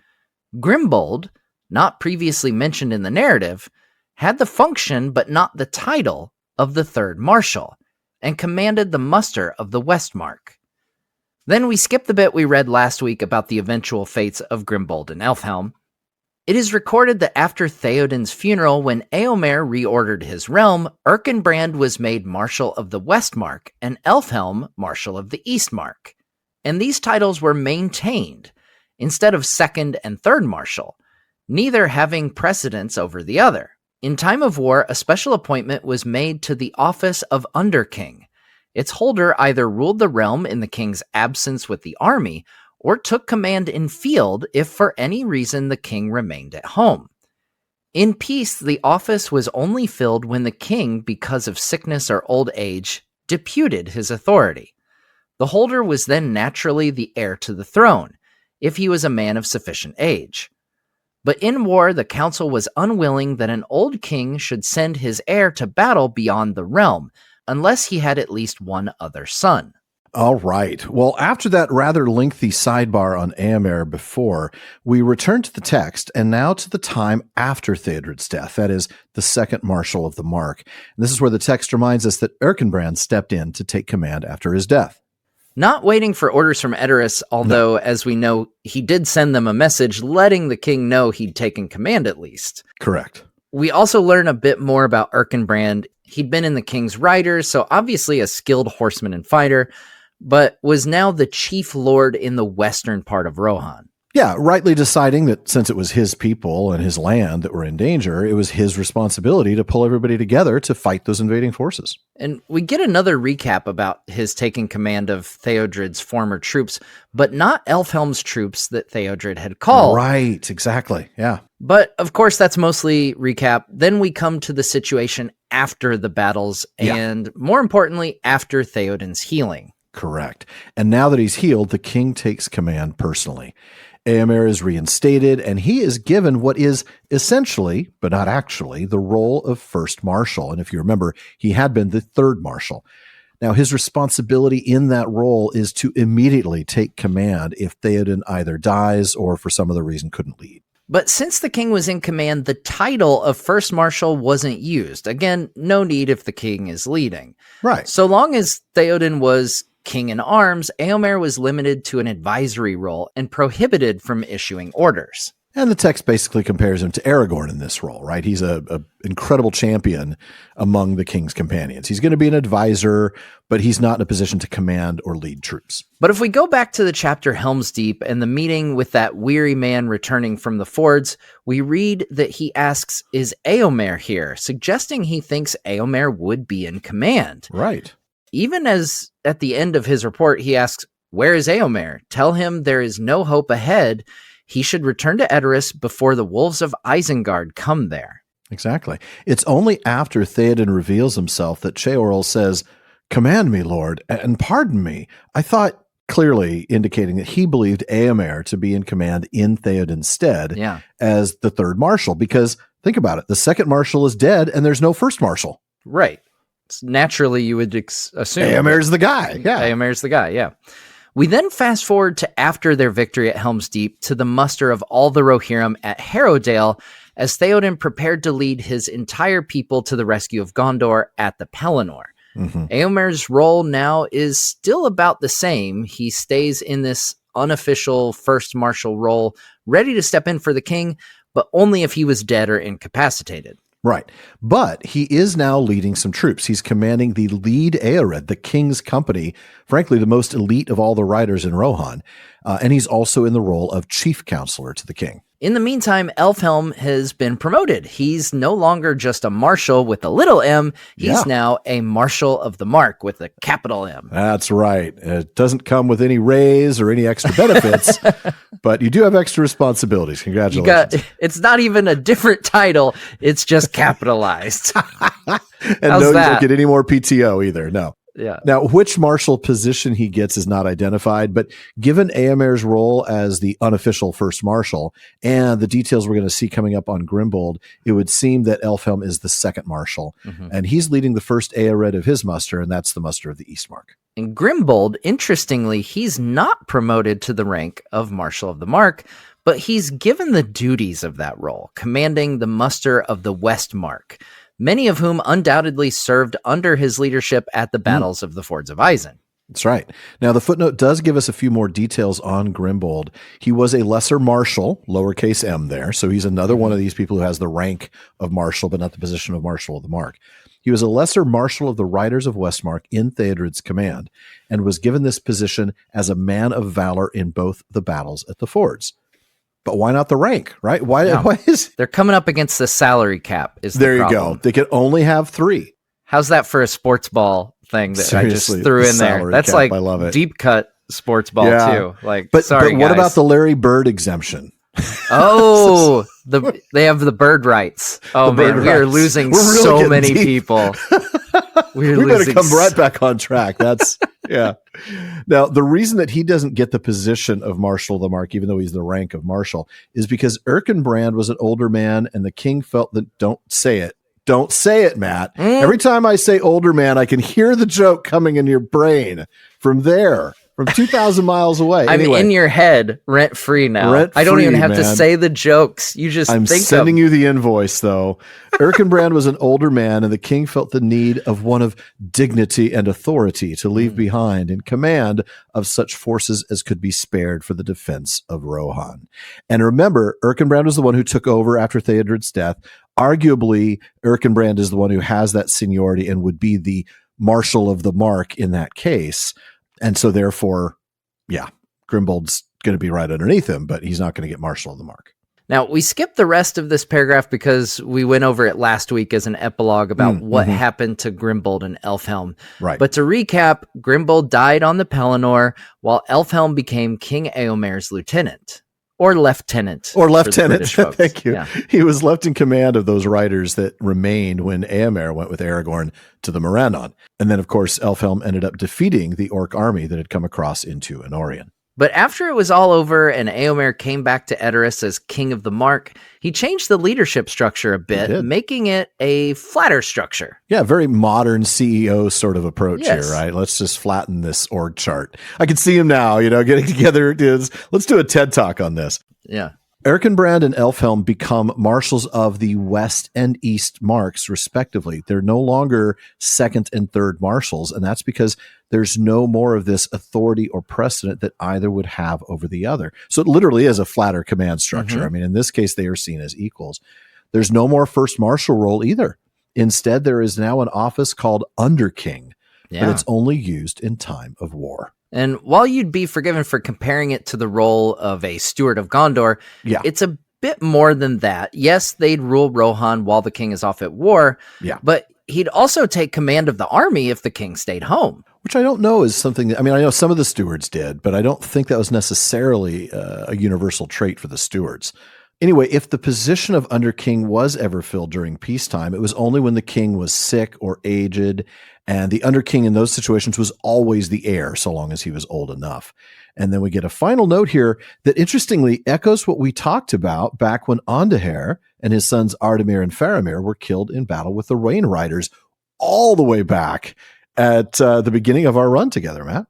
Grimbold, not previously mentioned in the narrative, had the function but not the title of the third Marshal, and commanded the muster of the Westmark. Then we skip the bit we read last week about the eventual fates of Grimbold and Elfhelm. It is recorded that after Théoden's funeral, when Éomer reordered his realm, Erkenbrand was made Marshal of the Westmark and Elfhelm Marshal of the Eastmark. And these titles were maintained instead of second and third Marshal, neither having precedence over the other. In time of war, a special appointment was made to the office of Underking. Its holder either ruled the realm in the king's absence with the army, or took command in field if for any reason the king remained at home. In peace, the office was only filled when the king, because of sickness or old age, deputed his authority. The holder was then naturally the heir to the throne, if he was a man of sufficient age. But in war, the council was unwilling that an old king should send his heir to battle beyond the realm, unless he had at least one other son. All right. Well, after that rather lengthy sidebar on Éomer before, we return to the text and now to the time after Théoden's death, that is, the second Marshal of the Mark. And this is where the text reminds us that Erkenbrand stepped in to take command after his death. Not waiting for orders from Edoras, although, as we know, he did send them a message letting the king know he'd taken command at least. Correct. We also learn a bit more about Erkenbrand. He'd been in the king's riders, so obviously a skilled horseman and fighter, but was now the chief lord in the western part of Rohan. Yeah, rightly deciding that since it was his people and his land that were in danger, it was his responsibility to pull everybody together to fight those invading forces. And we get another recap about his taking command of Théoden's former troops, but not Elfhelm's troops that Théoden had called. Right, exactly, yeah. But, of course, that's mostly recap. Then we come to the situation after the battles, and more importantly, after Théoden's healing. Correct. And now that he's healed, the king takes command personally. Éomer is reinstated, and he is given what is essentially, but not actually, the role of first Marshal. And if you remember, he had been the third Marshal. Now, his responsibility in that role is to immediately take command if Théoden either dies or for some other reason couldn't lead. But since the king was in command, the title of first Marshal wasn't used. Again, no need if the king is leading. Right. So long as Théoden was king in arms, Éomer was limited to an advisory role and prohibited from issuing orders. And the text basically compares him to Aragorn in this role, right? He's a incredible champion among the king's companions. He's going to be an advisor, but he's not in a position to command or lead troops. But if we go back to the chapter Helm's Deep and the meeting with that weary man returning from the Fords, we read that he asks, is Éomer here? Suggesting he thinks Éomer would be in command. Right. Even as at the end of his report, he asks, where is Éomer? Tell him there is no hope ahead. He should return to Edoras before the wolves of Isengard come there. Exactly. It's only after Théoden reveals himself that Ceorl says, command me, Lord, and pardon me. I thought, clearly indicating that he believed Éomer to be in command in Théoden's stead as the third Marshal. Because, think about it, the second Marshal is dead and there's no first Marshal. Right. Naturally, you would assume. Éomer's the guy. Yeah. Éomer's the guy, yeah. We then fast forward to after their victory at Helm's Deep to the muster of all the Rohirrim at Harrowdale as Théoden prepared to lead his entire people to the rescue of Gondor at the Pelennor. Éomer's role now is still about the same. He stays in this unofficial first Marshal role, ready to step in for the king, but only if he was dead or incapacitated. Right. But he is now leading some troops. He's commanding the lead Éored, the king's company, frankly, the most elite of all the riders in Rohan. And he's also in the role of chief counselor to the king. In the meantime, Elfhelm has been promoted. He's no longer just a marshal with a little m. He's now a Marshal of the Mark with a capital M. That's right. It doesn't come with any raise or any extra benefits, but you do have extra responsibilities. Congratulations. It's not even a different title. It's just capitalized. And no, you don't get any more PTO either. No. Yeah. Now, which Marshal position he gets is not identified, but given Éomer's role as the unofficial first Marshal and the details we're going to see coming up on Grimbold, it would seem that Elfhelm is the second Marshal, and he's leading the first Éored of his muster, and that's the muster of the Eastmark. In Grimbold, interestingly, he's not promoted to the rank of Marshal of the Mark, but he's given the duties of that role, commanding the muster of the Westmark, many of whom undoubtedly served under his leadership at the battles of the Fords of Isen. That's right. Now, the footnote does give us a few more details on Grimbold. He was a lesser Marshal, lowercase m there, so he's another one of these people who has the rank of Marshal, but not the position of Marshal of the Mark. He was a lesser Marshal of the Riders of Westmark in Theodred's command, and was given this position as a man of valor in both the battles at the Fords. But why not the rank, right? Why is they're coming up against the salary cap? There you go. They can only have 3. How's that for a sports ball thing that Seriously, I just threw in there? That's cap, like I love it. Deep cut sports ball too. Like, but sorry, what guys. about the Larry Bird exemption? Oh, they have the bird rights. Oh man, we are losing really so many deep. people. We better come right back on track. That's Now, the reason that he doesn't get the position of Marshal of the Mark, even though he's the rank of Marshal, is because Erkenbrand was an older man, and the king felt that don't say it, Matt. Every time I say older man, I can hear the joke coming in your brain from 2,000 miles away. I'm in your head rent free now. I don't even have to say the jokes. You just I'm think sending you the invoice, though. Erkenbrand was an older man, and the king felt the need of one of dignity and authority to leave behind in command of such forces as could be spared for the defense of Rohan. And remember, Erkenbrand was the one who took over after Theodred's death. Arguably, Erkenbrand is the one who has that seniority and would be the Marshal of the Mark in that case. And so therefore, Grimbold's going to be right underneath him, but he's not going to get Marshal of the Mark. Now, we skipped the rest of this paragraph because we went over it last week as an epilogue about what happened to Grimbold and Elfhelm. Right. But to recap, Grimbold died on the Pelennor, while Elfhelm became King Éomer's lieutenant. Or lieutenant. Thank you. Yeah. He was left in command of those riders that remained when Éomer went with Aragorn to the Morannon. And then, of course, Elfhelm ended up defeating the orc army that had come across into Anorion. But after it was all over and Éomer came back to Edoras as King of the Mark, he changed the leadership structure a bit, making it a flatter structure. Yeah, very modern CEO sort of approach here, right? Let's just flatten this org chart. I can see him now, getting together. Let's do a TED Talk on this. Yeah. Erkenbrand and Elfhelm become marshals of the West and East marks, respectively. They're no longer second and third marshals, and that's because there's no more of this authority or precedent that either would have over the other. So it literally is a flatter command structure. I mean, in this case, they are seen as equals. There's no more first marshal role either. Instead, there is now an office called Underking, but it's only used in time of war. And while you'd be forgiven for comparing it to the role of a steward of Gondor, it's a bit more than that. Yes, they'd rule Rohan while the king is off at war, but he'd also take command of the army if the king stayed home. Which I don't know is something that, I mean, I know some of the stewards did, but I don't think that was necessarily a universal trait for the stewards. Anyway, if the position of Underking was ever filled during peacetime, it was only when the king was sick or aged, and the Underking in those situations was always the heir, so long as he was old enough. And then we get a final note here that interestingly echoes what we talked about back when Andaher and his sons Ardamir and Faramir were killed in battle with the Rain Riders all the way back at the beginning of our run together, Matt.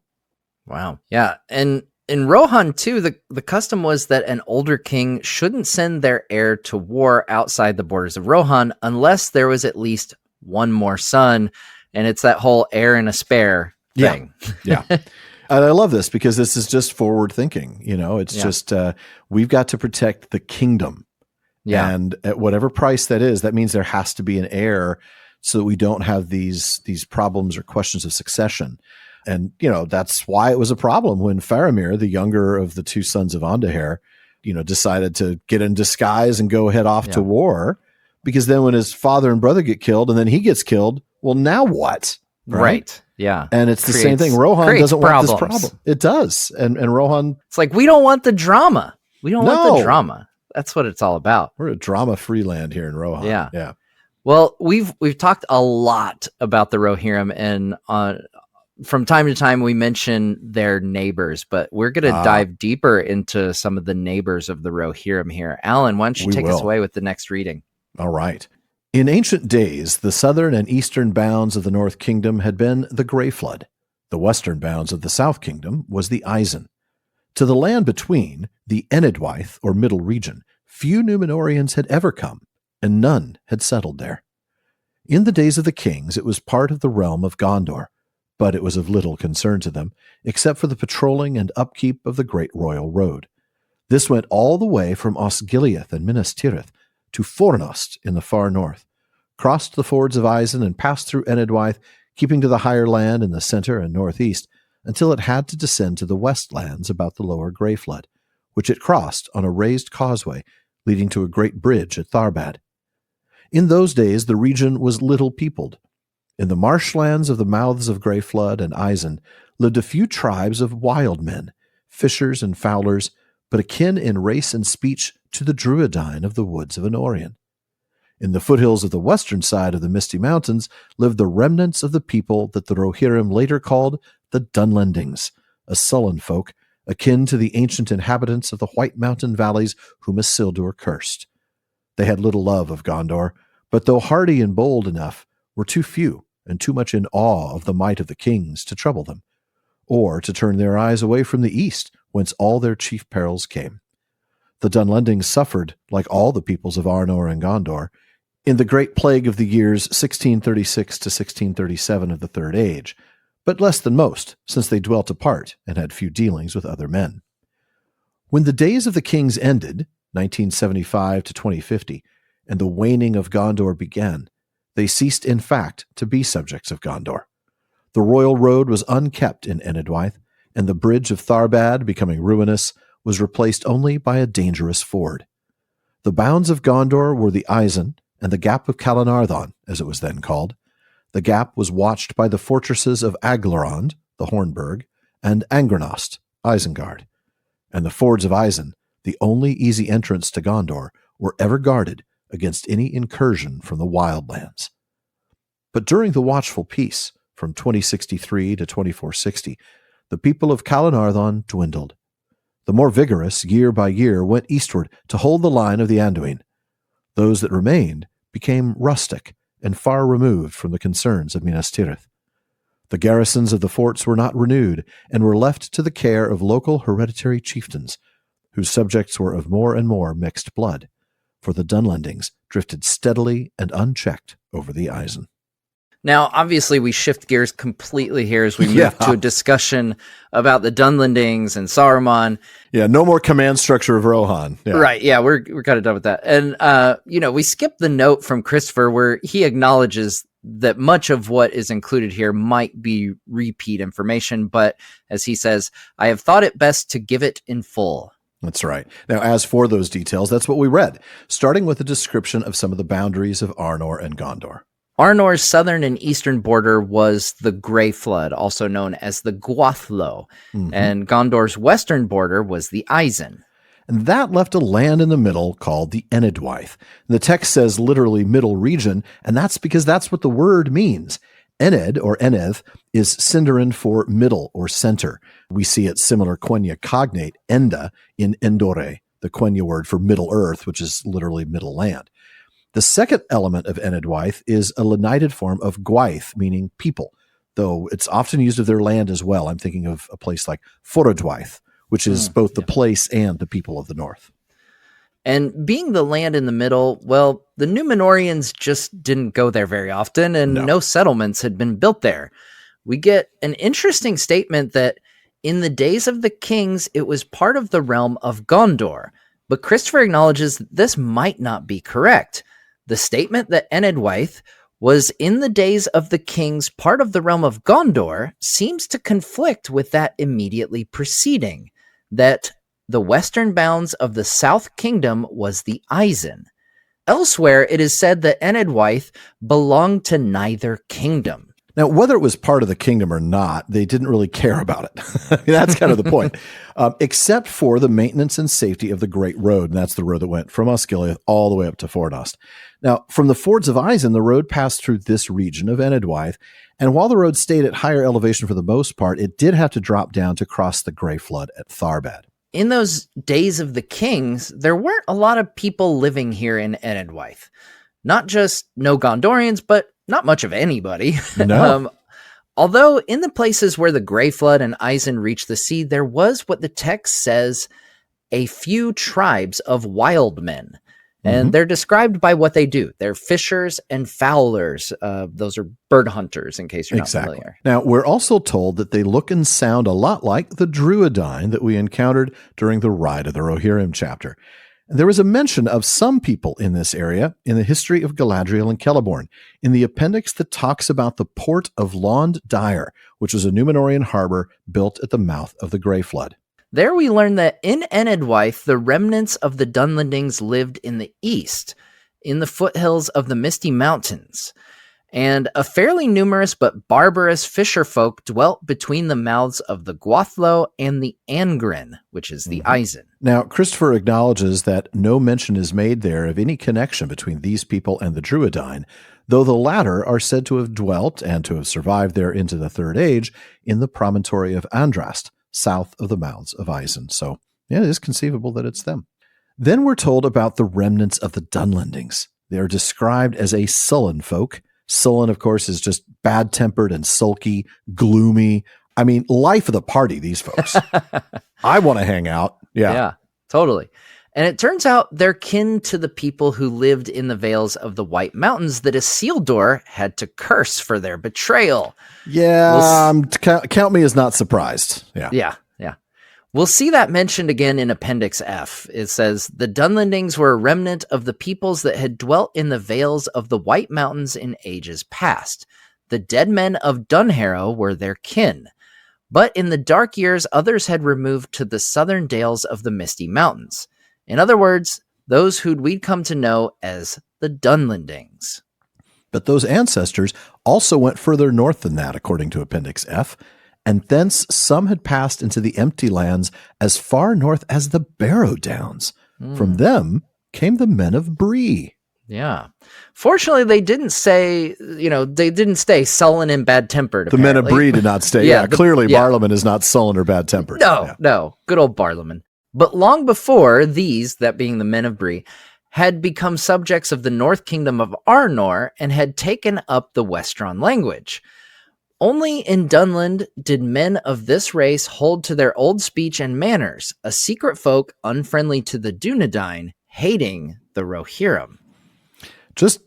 Wow. Yeah, and in Rohan, too, the custom was that an older king shouldn't send their heir to war outside the borders of Rohan unless there was at least one more son, and it's that whole heir and a spare thing. Yeah. And I love this because this is just forward thinking. You know, it's just we've got to protect the kingdom. Yeah. And at whatever price that is, that means there has to be an heir so that we don't have these problems or questions of succession. And, you know, that's why it was a problem when Faramir, the younger of the two sons of Andaher, you know, decided to get in disguise and go head off to war. Because then when his father and brother get killed and then he gets killed, well, now what? Right. Yeah. And it's the same thing. Rohan doesn't want this problem. It does. And Rohan. It's like, we don't want the drama. We don't want the drama. That's what it's all about. We're a drama-free land here in Rohan. Yeah. Well, we've talked a lot about the Rohirrim, and from time to time, we mention their neighbors, but we're going to dive deeper into some of the neighbors of the Rohirrim here. Alan, why don't you take us away with the next reading? All right. In ancient days, the southern and eastern bounds of the North Kingdom had been the Grey Flood. The western bounds of the South Kingdom was the Isen. To the land between, the Enedwaith, or Middle Region, few Númenóreans had ever come, and none had settled there. In the days of the kings, it was part of the realm of Gondor, but it was of little concern to them, except for the patrolling and upkeep of the Great Royal Road. This went all the way from Osgiliath and Minas Tirith to Fornost in the far north, crossed the Fords of Isen and passed through Enedwaith, keeping to the higher land in the center and northeast, until it had to descend to the westlands about the lower Grey Flood, which it crossed on a raised causeway leading to a great bridge at Tharbad. In those days, the region was little peopled. In the marshlands of the mouths of Grey Flood and Isen lived a few tribes of wild men, fishers and fowlers, but akin in race and speech to the Druidine of the woods of Anorion. In the foothills of the western side of the Misty Mountains lived the remnants of the people that the Rohirrim later called the Dunlendings, a sullen folk akin to the ancient inhabitants of the White Mountain valleys whom Isildur cursed. They had little love of Gondor, but though hardy and bold enough, were too few and too much in awe of the might of the kings to trouble them, or to turn their eyes away from the east, whence all their chief perils came. The Dunlendings suffered, like all the peoples of Arnor and Gondor, in the great plague of the years 1636 to 1637 of the Third Age, but less than most, since they dwelt apart and had few dealings with other men. When the days of the kings ended, 1975 to 2050, and the waning of Gondor began, they ceased in fact to be subjects of Gondor. The royal road was unkept in Enedwaith, and the bridge of Tharbad, becoming ruinous, was replaced only by a dangerous ford. The bounds of Gondor were the Isen and the Gap of Calanarthon, as it was then called. The gap was watched by the fortresses of Aglarond, the Hornburg, and Angranost, Isengard. And the Fords of Isen, the only easy entrance to Gondor, were ever guarded against any incursion from the wildlands. But during the watchful peace, from 2063 to 2460, the people of Calanarthon dwindled. The more vigorous, year by year, went eastward to hold the line of the Anduin. Those that remained became rustic and far removed from the concerns of Minas Tirith. The garrisons of the forts were not renewed and were left to the care of local hereditary chieftains, whose subjects were of more and more mixed blood, for the Dunlendings drifted steadily and unchecked over the Isen. Now, obviously, we shift gears completely here as we move to a discussion about the Dunlendings and Saruman. Yeah, no more command structure of Rohan. Yeah. Right, yeah, we're kind of done with that. And, we skip the note from Christopher where he acknowledges that much of what is included here might be repeat information, but as he says, I have thought it best to give it in full. That's right. Now, as for those details, that's what we read, starting with a description of some of the boundaries of Arnor and Gondor. Arnor's southern and eastern border was the Grey Flood, also known as the Gwathlo, and Gondor's western border was the Isen. And that left a land in the middle called the Enedwaith. The text says literally middle region, and that's because that's what the word means. Ened, or Eneth, is Sindarin for middle or center. We see its similar Quenya cognate, Enda, in Endore, the Quenya word for Middle Earth, which is literally middle land. The second element of Enedwaith is a lenited form of Gwaith, meaning people, though it's often used of their land as well. I'm thinking of a place like Forodwaith, which is both the place and the people of the north. And being the land in the middle, well, the Númenóreans just didn't go there very often, and no settlements had been built there. We get an interesting statement that in the days of the kings, it was part of the realm of Gondor, but Christopher acknowledges that this might not be correct. The statement that Enedwaith was in the days of the kings part of the realm of Gondor seems to conflict with that immediately preceding, that the western bounds of the South Kingdom was the Isen. Elsewhere, it is said that Enedwaith belonged to neither kingdom. Now, whether it was part of the kingdom or not, they didn't really care about it. That's kind of the point. Except for the maintenance and safety of the Great Road, and that's the road that went from Osgiliath all the way up to Fornost. Now, from the Fords of Isen, the road passed through this region of Enedwaith, and while the road stayed at higher elevation for the most part, it did have to drop down to cross the Grey Flood at Tharbad. In those days of the kings, there weren't a lot of people living here in Enedwaith. Not just no Gondorians, but not much of anybody. No. Although in the places where the Grey Flood and Isen reached the sea, there was what the text says, a few tribes of wild men. And they're described by what they do. They're fishers and fowlers. Those are bird hunters, in case you're not familiar. Now, we're also told that they look and sound a lot like the Druidine that we encountered during the Ride of the Rohirrim chapter. There was a mention of some people in this area in the history of Galadriel and Celeborn, in the appendix that talks about the port of Lond Dire, which was a Númenórean harbor built at the mouth of the Grey Flood. There we learn that in Enedwaith, the remnants of the Dunlendings lived in the east, in the foothills of the Misty Mountains, and a fairly numerous but barbarous fisher folk dwelt between the mouths of the Gwathlo and the Angren, which is the Isen. Now, Christopher acknowledges that no mention is made there of any connection between these people and the Druidine, though the latter are said to have dwelt and to have survived there into the Third Age in the promontory of Andrast, south of the mouths of Isen. So, yeah, it is conceivable that it's them. Then we're told about the remnants of the Dunlendings. They are described as a sullen folk. Sullen, of course, is just bad-tempered and sulky, gloomy. I mean, life of the party, these folks. I want to hang out. Yeah, totally. And it turns out they're kin to the people who lived in the Vales of the White Mountains that Isildur had to curse for their betrayal. Yeah, count me as not surprised. Yeah. We'll see that mentioned again in Appendix F. It says, the Dunlendings were a remnant of the peoples that had dwelt in the Vales of the White Mountains in ages past. The dead men of Dunharrow were their kin. But in the dark years, others had removed to the southern dales of the Misty Mountains. In other words, those who'd we'd come to know as the Dunlendings. But those ancestors also went further north than that, according to Appendix F, and thence some had passed into the empty lands as far north as the Barrow Downs. From them came the men of Bree. Yeah. Fortunately, they didn't say, they didn't stay sullen and bad-tempered. The men of Bree did not stay. Clearly Barlaman is not sullen or bad-tempered. No. Good old Barlaman. But long before these, that being the men of Bree, had become subjects of the North Kingdom of Arnor and had taken up the Westron language. Only in Dunland did men of this race hold to their old speech and manners, a secret folk unfriendly to the Dunedain, hating the Rohirrim. Just,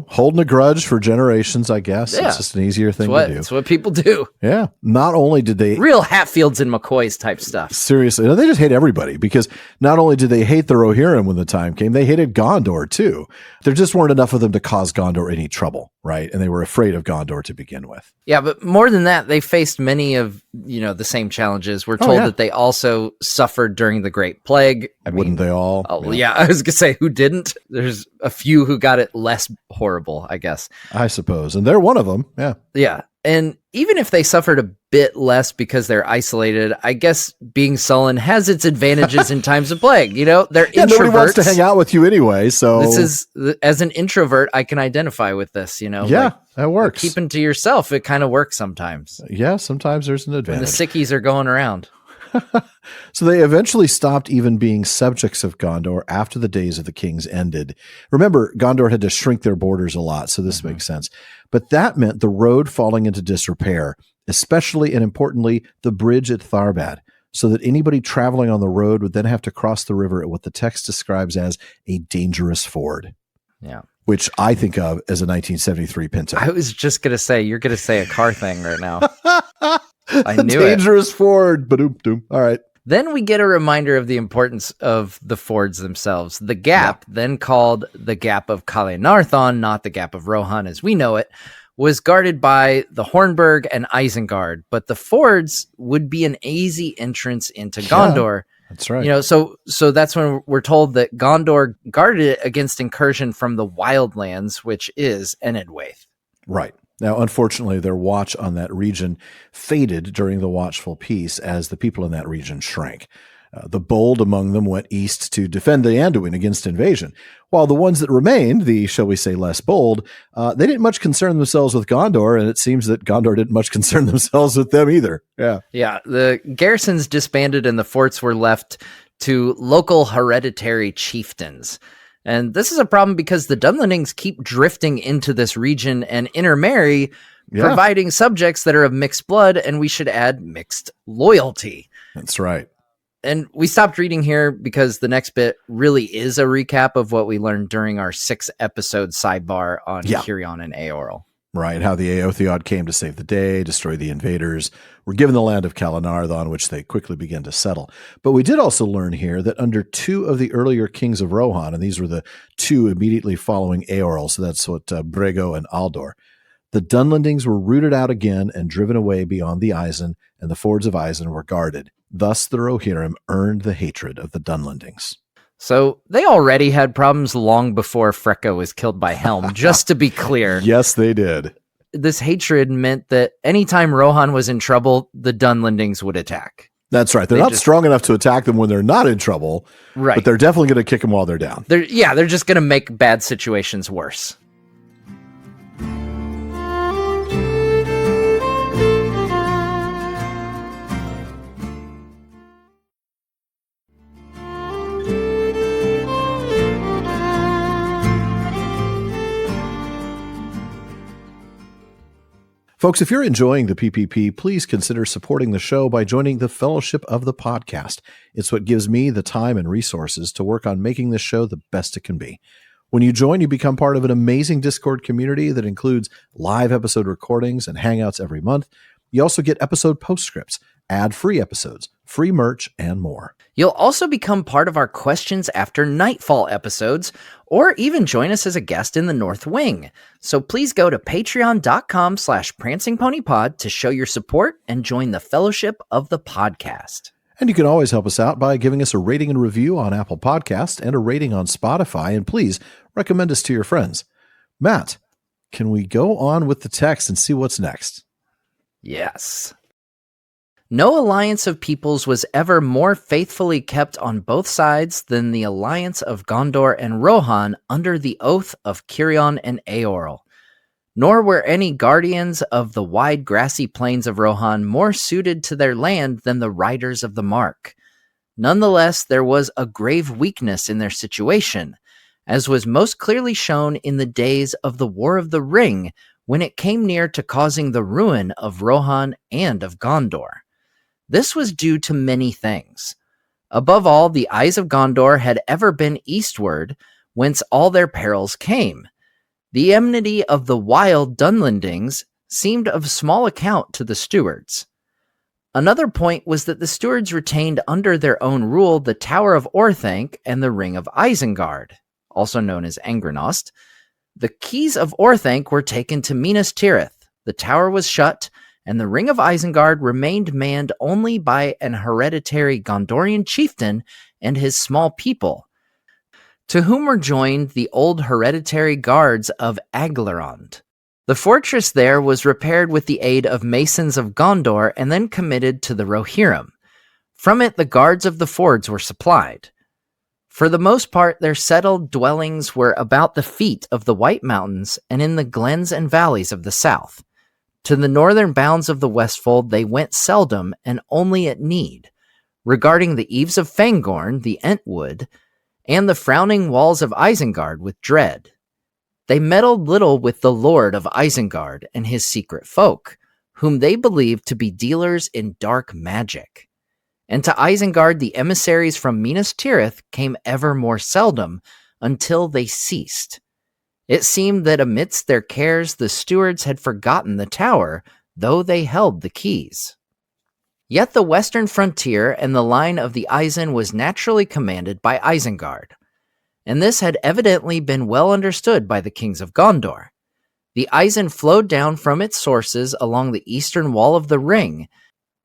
holding a grudge for generations, I guess. Yeah. It's just an easier thing to do. It's what people do. Yeah. Not only did they... Real Hatfields and McCoys type stuff. Seriously. No, they just hate everybody, because not only did they hate the Rohirrim when the time came, they hated Gondor too. There just weren't enough of them to cause Gondor any trouble, right? And they were afraid of Gondor to begin with. Yeah, but more than that, they faced many of, the same challenges. We're told that they also suffered during the Great Plague. Wouldn't they all? Yeah, I was going to say, who didn't? There's a few who got it less horrible, I guess. I suppose. And they're one of them. Yeah. Yeah. And even if they suffered a bit less because they're isolated, I guess being sullen has its advantages in times of plague. They're introverts. Nobody wants to hang out with you anyway. So this is, as an introvert, I can identify with this, Yeah, that works. Keeping to yourself, it kind of works sometimes. Yeah, sometimes there's an advantage. When the sickies are going around. So they eventually stopped even being subjects of Gondor after the days of the kings ended. Remember, Gondor had to shrink their borders a lot, so this makes sense. But that meant the road falling into disrepair, especially and importantly, the bridge at Tharbad, so that anybody traveling on the road would then have to cross the river at what the text describes as a dangerous ford. Yeah. Which I think of as a 1973 Pinto. I was just going to say, you're going to say a car thing right now. I knew dangerous Ford. Ba-doom-doom. All right. Then we get a reminder of the importance of the fords themselves. The gap, then called the Gap of Calenarthon, not the Gap of Rohan as we know it, was guarded by the Hornburg and Isengard, but the fords would be an easy entrance into Gondor. That's right. So that's when we're told that Gondor guarded it against incursion from the Wildlands, which is Enedwaith. Right. Now, unfortunately, their watch on that region faded during the Watchful Peace as the people in that region shrank. The bold among them went east to defend the Anduin against invasion, while the ones that remained, the, shall we say, less bold, they didn't much concern themselves with Gondor, and it seems that Gondor didn't much concern themselves with them either. Yeah, the garrisons disbanded and the forts were left to local hereditary chieftains. And this is a problem because the Dunlendings keep drifting into this region and intermarry, providing subjects that are of mixed blood, and we should add mixed loyalty. That's right. And we stopped reading here because the next bit really is a recap of what we learned during our 6-episode sidebar on Cirion and Eorl. Right, how the Eotheod came to save the day, destroy the invaders, were given the land of Calenarthon, which they quickly began to settle. But we did also learn here that under 2 of the earlier kings of Rohan, and these were the 2 immediately following Eorl, so that's what Brego and Aldor, the Dunlendings were rooted out again and driven away beyond the Isen, and the Fords of Isen were guarded. Thus the Rohirrim earned the hatred of the Dunlendings. So they already had problems long before Freka was killed by Helm, just to be clear. Yes, they did. This hatred meant that anytime Rohan was in trouble, the Dunlendings would attack. That's right. They're not strong enough to attack them when they're not in trouble, right? But they're definitely going to kick them while they're down. They're just going to make bad situations worse. Folks, if you're enjoying the PPP, please consider supporting the show by joining the Fellowship of the Podcast. It's what gives me the time and resources to work on making this show the best it can be. When you join, you become part of an amazing Discord community that includes live episode recordings and hangouts every month. You also get episode postscripts, ad-free episodes, free merch, and more. You'll also become part of our Questions After Nightfall episodes, or even join us as a guest in the North Wing. So please go to patreon.com/prancingponypod to show your support and join the Fellowship of the Podcast. And you can always help us out by giving us a rating and review on Apple Podcasts and a rating on Spotify, and please recommend us to your friends. Matt, can we go on with the text and see what's next? Yes. No alliance of peoples was ever more faithfully kept on both sides than the alliance of Gondor and Rohan under the oath of Cirion and Eorl. Nor were any guardians of the wide grassy plains of Rohan more suited to their land than the riders of the Mark. Nonetheless, there was a grave weakness in their situation, as was most clearly shown in the days of the War of the Ring, when it came near to causing the ruin of Rohan and of Gondor. This was due to many things. Above all, the eyes of Gondor had ever been eastward, whence all their perils came. The enmity of the wild Dunlendings seemed of small account to the stewards. Another point was that the stewards retained under their own rule the Tower of Orthanc and the Ring of Isengard, also known as Angrenost. The keys of Orthanc were taken to Minas Tirith, the tower was shut, and the Ring of Isengard remained manned only by an hereditary Gondorian chieftain and his small people, to whom were joined the old hereditary guards of Aglarond. The fortress there was repaired with the aid of masons of Gondor and then committed to the Rohirrim. From it the guards of the fords were supplied. For the most part, their settled dwellings were about the feet of the White Mountains and in the glens and valleys of the south. To the northern bounds of the Westfold they went seldom and only at need, regarding the eaves of Fangorn, the Entwood, and the frowning walls of Isengard with dread. They meddled little with the Lord of Isengard and his secret folk, whom they believed to be dealers in dark magic. And to Isengard the emissaries from Minas Tirith came ever more seldom, until they ceased. It seemed that amidst their cares the stewards had forgotten the tower, though they held the keys. Yet the western frontier and the line of the Isen was naturally commanded by Isengard, and this had evidently been well understood by the kings of Gondor. The Isen flowed down from its sources along the eastern wall of the ring,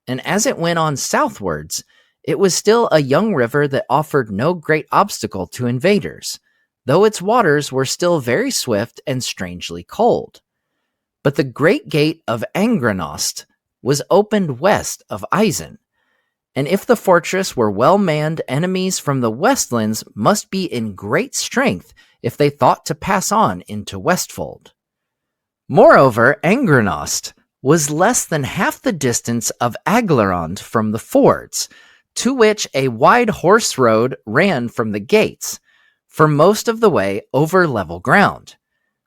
and as it went on southwards, it was still a young river that offered no great obstacle to invaders, though its waters were still very swift and strangely cold. But the great gate of Angrenost was opened west of Isen, and if the fortress were well manned, enemies from the Westlands must be in great strength if they thought to pass on into Westfold. Moreover, Angrenost was less than half the distance of Aglarond from the fords, to which a wide horse road ran from the gates, for most of the way over level ground.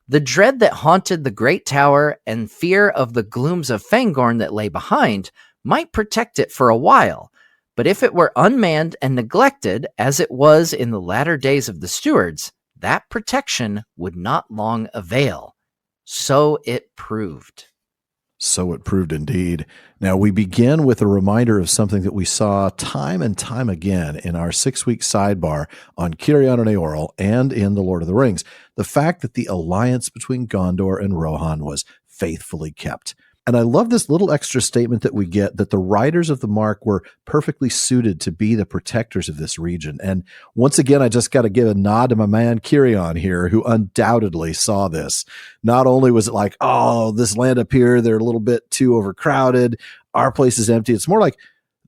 The dread that haunted the great tower and fear of the glooms of Fangorn that lay behind might protect it for a while, but if it were unmanned and neglected, as it was in the latter days of the stewards, that protection would not long avail. So it proved. So it proved indeed. Now we begin with a reminder of something that we saw time and time again in our 6-week sidebar on Cirion and Eorl and in The Lord of the Rings. The fact that the alliance between Gondor and Rohan was faithfully kept. And I love this little extra statement that we get that the riders of the Mark were perfectly suited to be the protectors of this region. And once again, I just got to give a nod to my man Cirion here, who undoubtedly saw this. Not only was it like, oh, this land up here, they're a little bit too overcrowded. Our place is empty. It's more like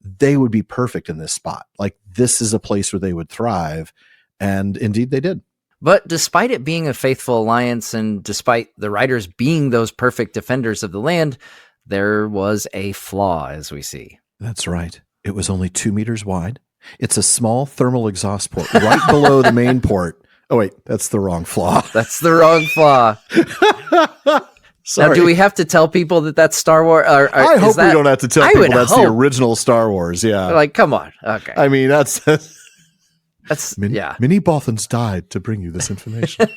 they would be perfect in this spot. Like this is a place where they would thrive. And indeed they did. But despite it being a faithful alliance and despite the riders being those perfect defenders of the land, there was a flaw, as we see. That's right. It was only 2 meters wide. It's a small thermal exhaust port right below the main port. Oh, wait, that's the wrong flaw. That's the wrong flaw. Sorry. Now, do we have to tell people that that's Star Wars? I hope we don't have to tell people that's the original Star Wars. Yeah. Like, come on. Okay. I mean, that's yeah. Many Bothans died to bring you this information.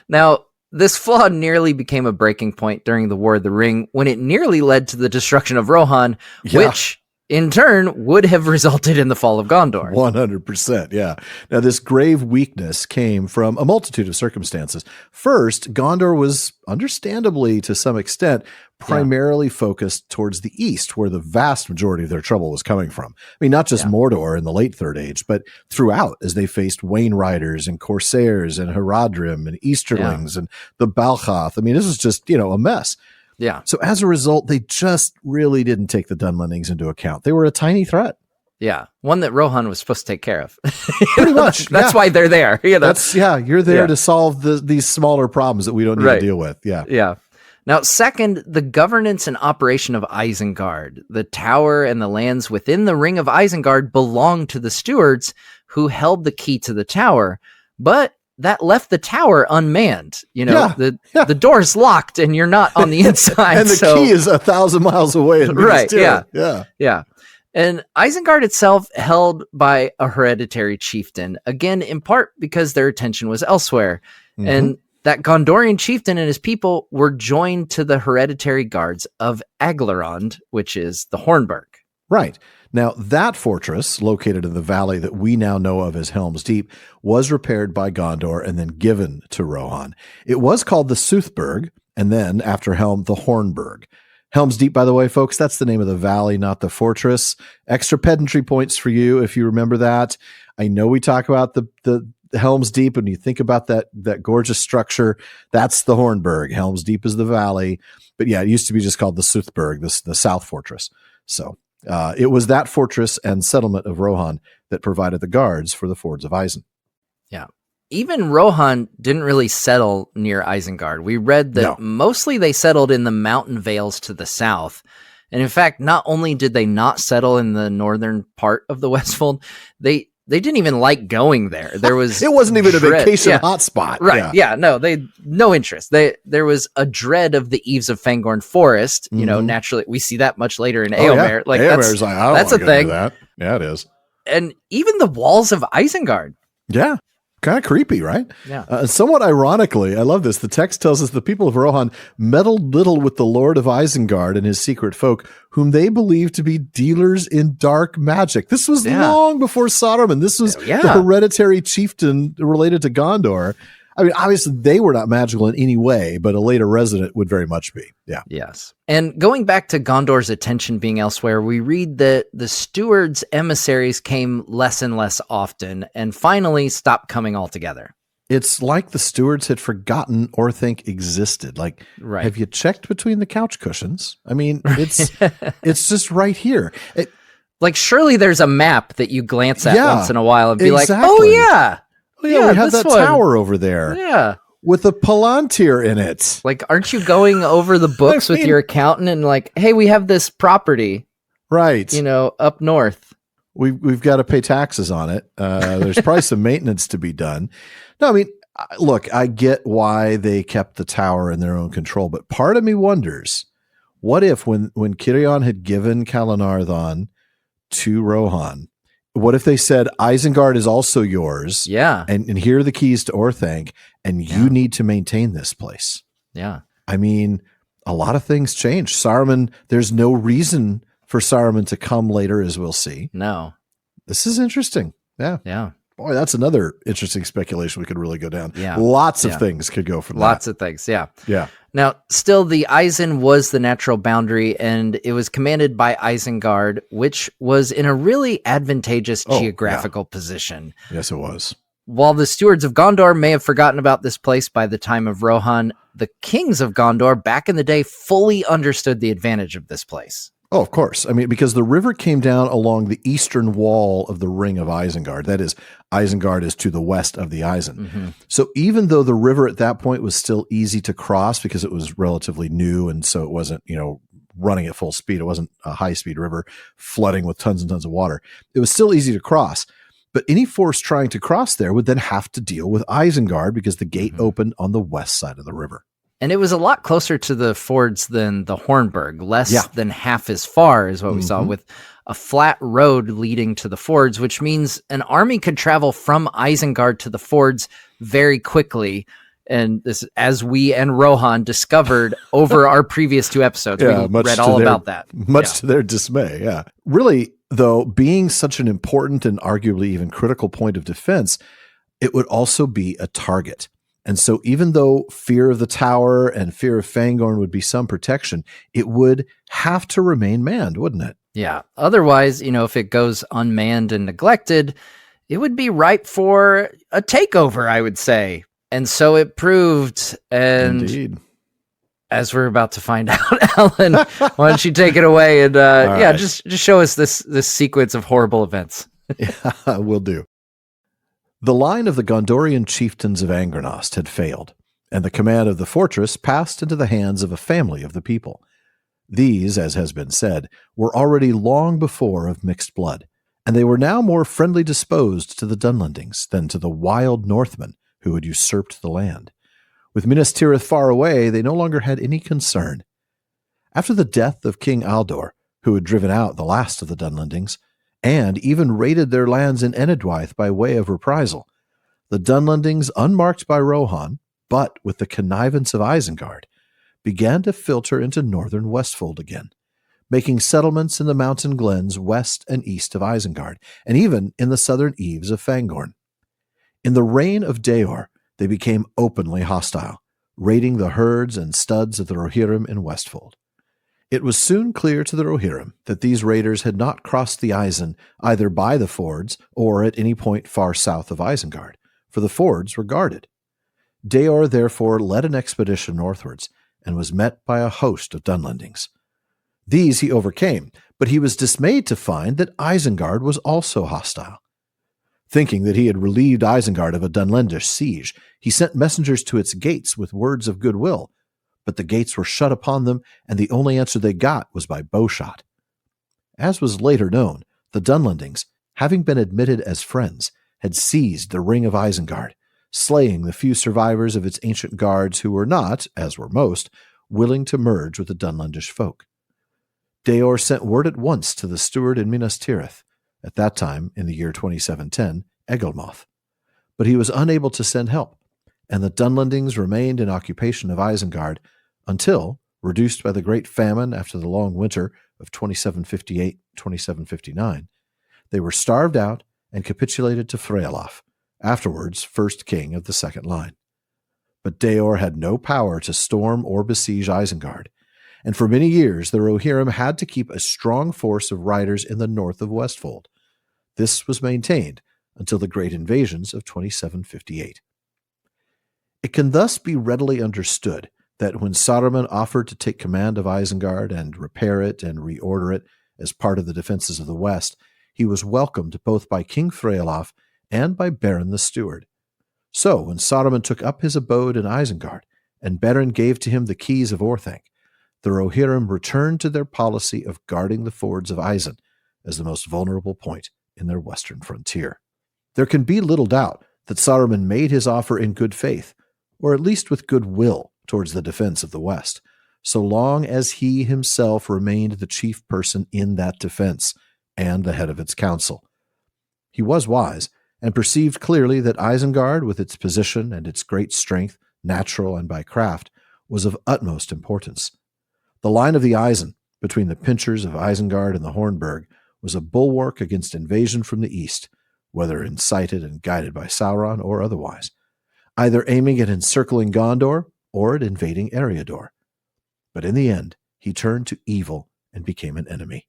Now, this flaw nearly became a breaking point during the War of the Ring when it nearly led to the destruction of Rohan, which in turn would have resulted in the fall of Gondor. 100%, yeah. Now, this grave weakness came from a multitude of circumstances. First, Gondor was, understandably to some extent, primarily focused towards the east, where the vast majority of their trouble was coming from. I mean, not just Mordor in the late Third Age, but throughout, as they faced Wain Riders and Corsairs and Haradrim and Easterlings and the Balchath. I mean, this was just, a mess. Yeah. So as a result, they just really didn't take the Dunlendings into account. They were a tiny threat. Yeah. One that Rohan was supposed to take care of. Pretty much. That's why they're there. You're there to solve these smaller problems that we don't need to deal with. Yeah. Yeah. Now, second, the governance and operation of Isengard. The tower and the lands within the Ring of Isengard belonged to the stewards who held the key to the tower, but that left the tower unmanned. Yeah. The door's locked and you're not on the inside. And the key is 1,000 miles away. Right. Yeah. Yeah. Yeah. And Isengard itself held by a hereditary chieftain, again, in part because their attention was elsewhere. Mm-hmm. And that Gondorian chieftain and his people were joined to the hereditary guards of Aglarond, which is the Hornburg. Right. Now, that fortress, located in the valley that we now know of as Helm's Deep, was repaired by Gondor and then given to Rohan. It was called the Soothburg, and then, after Helm, the Hornburg. Helm's Deep, by the way, folks, that's the name of the valley, not the fortress. Extra pedantry points for you if you remember that. I know we talk about the Helm's Deep, and you think about that gorgeous structure. That's the Hornburg. Helm's Deep is the valley. But yeah, it used to be just called the Soothburg, the South Fortress. So it was that fortress and settlement of Rohan that provided the guards for the Fords of Isen. Yeah. Even Rohan didn't really settle near Isengard. We read that mostly they settled in the mountain vales to the south. And in fact, not only did they not settle in the northern part of the Westfold, they didn't even like going there. There was it wasn't even a vacation hotspot. Right. Yeah. No, no interest. There was a dread of the eaves of Fangorn Forest. You know, naturally we see that much later in Éomer. Like Éomer's like, I don't that's a thing. That. Yeah, it is. And even the walls of Isengard. Yeah. Kind of creepy, right? Yeah. Somewhat ironically, I love this. The text tells us the people of Rohan meddled little with the Lord of Isengard and his secret folk, whom they believed to be dealers in dark magic. This was long before Saruman. This was the hereditary chieftain related to Gondor. I mean, obviously they were not magical in any way, but a later resident would very much be. Yeah. Yes. And going back to Gondor's attention being elsewhere, we read that the stewards' emissaries came less and less often and finally stopped coming altogether. It's like the stewards had forgotten Orthanc existed. Like, have you checked between the couch cushions? I mean, it's just right here. Like, surely there's a map that you glance at once in a while and be like, oh, yeah. Oh, yeah, we have that tower over there. Yeah. With a palantir in it. Like, aren't you going over the books with your accountant and like, hey, we have this property. Right. You know, up north. We've got to pay taxes on it. There's probably some maintenance to be done. No, I mean, look, I get why they kept the tower in their own control, but part of me wonders, what if when Cirion had given Calanarthon to Rohan, what if they said, Isengard is also yours? Yeah. And here are the keys to Orthanc, and you need to maintain this place. Yeah. I mean, a lot of things change. Saruman, there's no reason for Saruman to come later, as we'll see. No. This is interesting. Yeah. Yeah. Boy, that's another interesting speculation we could really go down. Yeah. Lots of things could go from Lots of things. Yeah. Yeah. Now, still, the Isen was the natural boundary, and it was commanded by Isengard, which was in a really advantageous geographical position. Yes, it was. While the stewards of Gondor may have forgotten about this place by the time of Rohan, the kings of Gondor back in the day fully understood the advantage of this place. Oh, of course. I mean, because the river came down along the eastern wall of the ring of Isengard. That is, Isengard is to the west of the Isen. Mm-hmm. So even though the river at that point was still easy to cross because it was relatively new and so it wasn't, running at full speed, it wasn't a high-speed river flooding with tons and tons of water. It was still easy to cross. But any force trying to cross there would then have to deal with Isengard because the gate opened on the west side of the river. And it was a lot closer to the fords than the Hornburg, less than half as far is what we saw, with a flat road leading to the fords, which means an army could travel from Isengard to the fords very quickly. And this, as we and Rohan discovered over our previous two episodes, we read all about that. Much to their dismay, Really, though, being such an important and arguably even critical point of defense, it would also be a target. And so even though fear of the tower and fear of Fangorn would be some protection, it would have to remain manned, wouldn't it? Yeah. Otherwise, if it goes unmanned and neglected, it would be ripe for a takeover, I would say. And so it proved. And indeed, as we're about to find out, Alan, why don't you take it away and right. just show us this sequence of horrible events. Yeah, will do. The line of the Gondorian chieftains of Angernost had failed, and the command of the fortress passed into the hands of a family of the people. These, as has been said, were already long before of mixed blood, and they were now more friendly disposed to the Dunlendings than to the wild Northmen who had usurped the land. With Minas Tirith far away, they no longer had any concern. After the death of King Aldor, who had driven out the last of the Dunlendings, and even raided their lands in Enedwaith by way of reprisal, the Dunlendings, unmarked by Rohan, but with the connivance of Isengard, began to filter into northern Westfold again, making settlements in the mountain glens west and east of Isengard, and even in the southern eaves of Fangorn. In the reign of Daor, they became openly hostile, raiding the herds and studs of the Rohirrim in Westfold. It was soon clear to the Rohirrim that these raiders had not crossed the Isen either by the fords or at any point far south of Isengard, for the fords were guarded. Daor therefore led an expedition northwards and was met by a host of Dunlendings. These he overcame, but he was dismayed to find that Isengard was also hostile. Thinking that he had relieved Isengard of a Dunlendish siege, he sent messengers to its gates with words of goodwill, but the gates were shut upon them, and the only answer they got was by bowshot. As was later known, the Dunlendings, having been admitted as friends, had seized the ring of Isengard, slaying the few survivors of its ancient guards who were not, as were most, willing to merge with the Dunlendish folk. Daor sent word at once to the steward in Minas Tirith, at that time, in the year 2710, Egelmoth. But he was unable to send help, and the Dunlendings remained in occupation of Isengard until, reduced by the great famine after the long winter of 2758-2759, they were starved out and capitulated to Frealaf, afterwards first king of the second line. But Daor had no power to storm or besiege Isengard, and for many years the Rohirrim had to keep a strong force of riders in the north of Westfold. This was maintained until the great invasions of 2758. It can thus be readily understood that when Saruman offered to take command of Isengard and repair it and reorder it as part of the defenses of the West, he was welcomed both by King Frealaf and by Beren the Steward. So when Saruman took up his abode in Isengard, and Beren gave to him the keys of Orthanc, the Rohirrim returned to their policy of guarding the fords of Isen as the most vulnerable point in their western frontier. There can be little doubt that Saruman made his offer in good faith, or at least with good will towards the defense of the West, so long as he himself remained the chief person in that defense and the head of its council. He was wise, and perceived clearly that Isengard, with its position and its great strength, natural and by craft, was of utmost importance. The line of the Isen, between the pinchers of Isengard and the Hornburg, was a bulwark against invasion from the east, whether incited and guided by Sauron or otherwise, either aiming at encircling Gondor or at invading Eriador. But in the end, he turned to evil and became an enemy.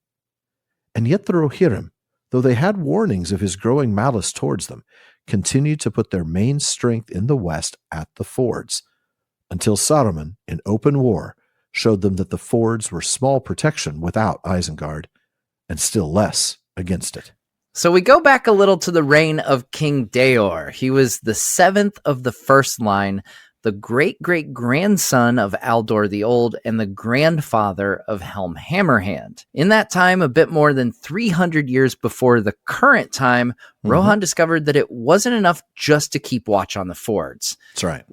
And yet the Rohirrim, though they had warnings of his growing malice towards them, continued to put their main strength in the west at the fords, until Saruman, in open war, showed them that the fords were small protection without Isengard, and still less against it. So we go back a little to the reign of King Daor. He was the seventh of the first line, the great-great-grandson of Aldor the Old, and the grandfather of Helm Hammerhand. In that time, a bit more than 300 years before the current time, Rohan discovered that it wasn't enough just to keep watch on the fords. That's right.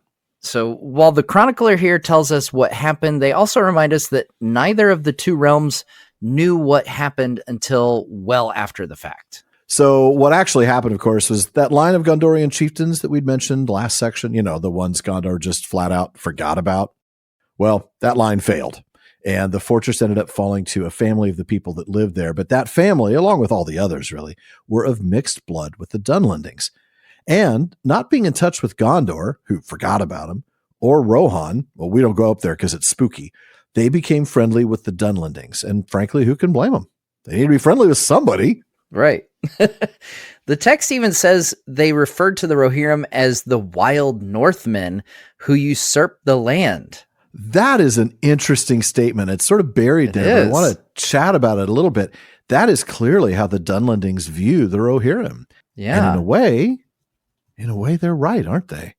So while the chronicler here tells us what happened, they also remind us that neither of the two realms knew what happened until well after the fact. So what actually happened, of course, was that line of Gondorian chieftains that we'd mentioned last section, the ones Gondor just flat out forgot about. Well, that line failed, and the fortress ended up falling to a family of the people that lived there. But that family, along with all the others really, were of mixed blood with the Dunlendings. And not being in touch with Gondor, who forgot about him, or Rohan, well, we don't go up there because it's spooky, they became friendly with the Dunlendings. And frankly, who can blame them? They need to be friendly with somebody. Right. The text even says they referred to the Rohirrim as the wild Northmen who usurped the land. That is an interesting statement. It's sort of buried there. But I want to chat about it a little bit. That is clearly how the Dunlendings view the Rohirrim. Yeah. And in a way, they're right, aren't they?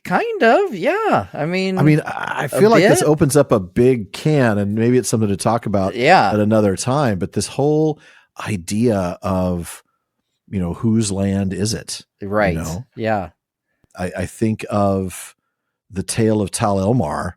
Kind of, yeah. I mean, I feel like this opens up a big can, and maybe it's something to talk about at another time. But this whole idea of, whose land is it? Right. Yeah. I think of the tale of Tal Elmar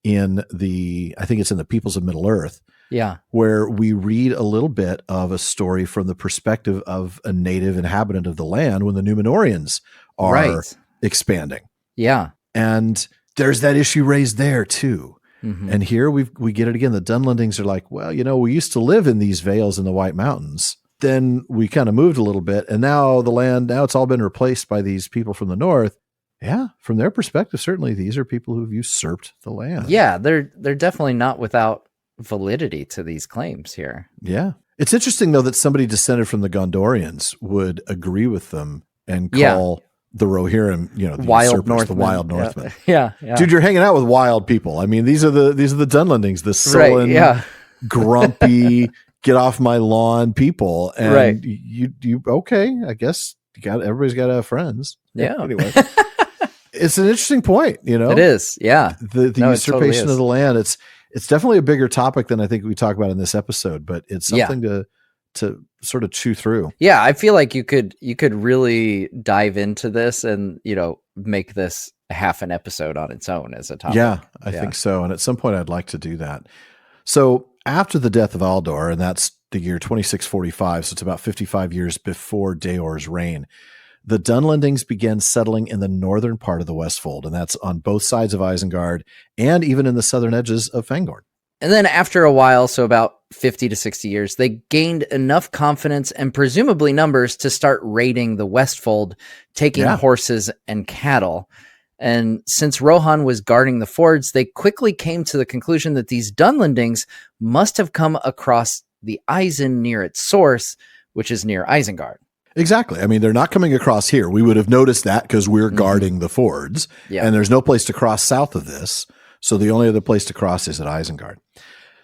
I think it's in the Peoples of Middle Earth. Yeah. Where we read a little bit of a story from the perspective of a native inhabitant of the land when the Númenóreans are expanding. Yeah. And there's that issue raised there too. Mm-hmm. And here we get it again. The Dunlendings are like, well, we used to live in these vales in the White Mountains. Then we kind of moved a little bit, and now it's all been replaced by these people from the north. Yeah, from their perspective, certainly these are people who've usurped the land. Yeah, they're definitely not without validity to these claims here. Yeah. It's interesting, though, that somebody descended from the Gondorians would agree with them and call the Rohirrim, the wild Northmen, the wild Northmen. Yeah. Dude, you're hanging out with wild people. I mean, these are the Dunlendings, the sullen, grumpy, get off my lawn people. And you okay, I guess everybody's got to have friends. Yeah. Anyway. It's an interesting point, It is, yeah. The usurpation totally of the land. It's definitely a bigger topic than I think we talk about in this episode, but it's something to sort of chew through. Yeah, I feel like you could really dive into this and, make this half an episode on its own as a topic. Yeah, I think so. And at some point I'd like to do that. So after the death of Aldor, and that's the year 2645, so it's about 55 years before Daor's reign, the Dunlendings began settling in the northern part of the Westfold, and that's on both sides of Isengard and even in the southern edges of Fangorn. And then after a while, so about 50 to 60 years, they gained enough confidence and presumably numbers to start raiding the Westfold, taking horses and cattle. And since Rohan was guarding the fords, they quickly came to the conclusion that these Dunlendings must have come across the Isen near its source, which is near Isengard. Exactly. I mean, they're not coming across here. We would have noticed that because we're guarding the fords, and there's no place to cross south of this. So the only other place to cross is at Isengard.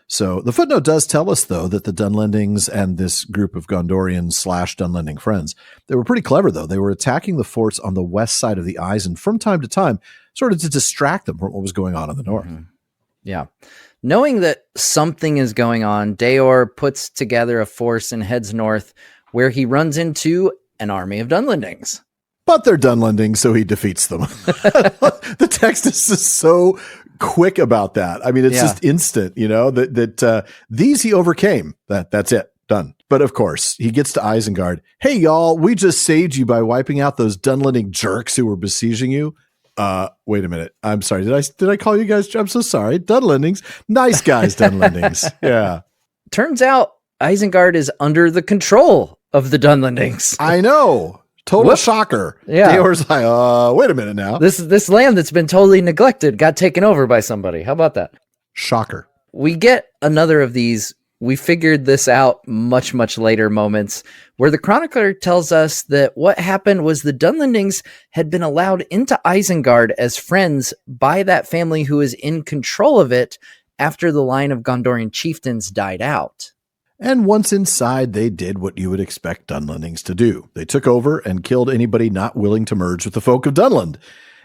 So the footnote does tell us, though, that the Dunlendings and this group of Gondorian / Dunlending friends, they were pretty clever, though. They were attacking the forts on the west side of the Isen from time to time, sort of to distract them from what was going on in the north. Mm-hmm. Yeah. Knowing that something is going on, Daor puts together a force and heads north, where he runs into an army of Dunlendings. But they're Dunlendings, so he defeats them. The text is just so quick about that. I mean, it's just instant, that these he overcame. That's it. Done. But of course, he gets to Isengard. Hey, y'all, we just saved you by wiping out those Dunlending jerks who were besieging you. Wait a minute. I'm sorry. Did I call you guys? I'm so sorry. Dunlendings. Nice guys, Dunlendings. Yeah. Turns out Isengard is under the control of the Dunlendings. I know. Total shocker. Yeah. Daor's like, wait a minute now. This land that's been totally neglected got taken over by somebody. How about that? Shocker. We get another of these. We figured this out much, much later moments where the chronicler tells us that what happened was the Dunlendings had been allowed into Isengard as friends by that family who is in control of it after the line of Gondorian chieftains died out. And once inside, they did what you would expect Dunlendings to do. They took over and killed anybody not willing to merge with the folk of Dunland.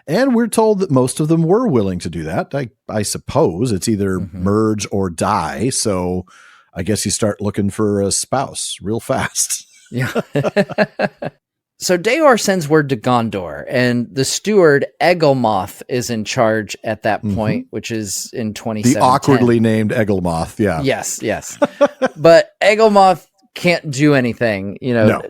And we're told that most of them were willing to do that. I suppose it's either merge or die. So I guess you start looking for a spouse real fast. Yeah. So Daor sends word to Gondor, and the steward Egelmoth is in charge at that point, which is in 2710. The awkwardly named Egelmoth, yeah. Yes. But Egelmoth can't do anything, No,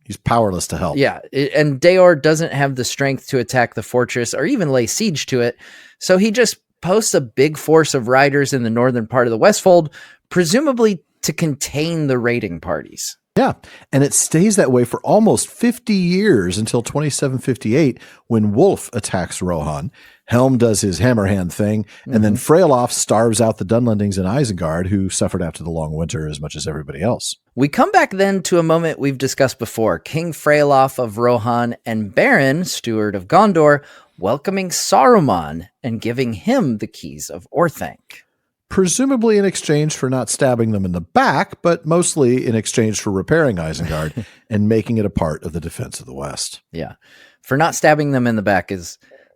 he's powerless to help. Yeah, and Daor doesn't have the strength to attack the fortress or even lay siege to it, so he just posts a big force of riders in the northern part of the Westfold, presumably to contain the raiding parties. Yeah, and it stays that way for almost 50 years until 2758 when Wolf attacks Rohan. Helm does his hammerhand thing, and then Freylof starves out the Dunlendings in Isengard, who suffered after the long winter as much as everybody else. We come back then to a moment we've discussed before, King Freylof of Rohan and Baron, steward of Gondor, welcoming Saruman and giving him the keys of Orthanc. Presumably in exchange for not stabbing them in the back, but mostly in exchange for repairing Isengard and making it a part of the defense of the West. Yeah. For not stabbing them in the back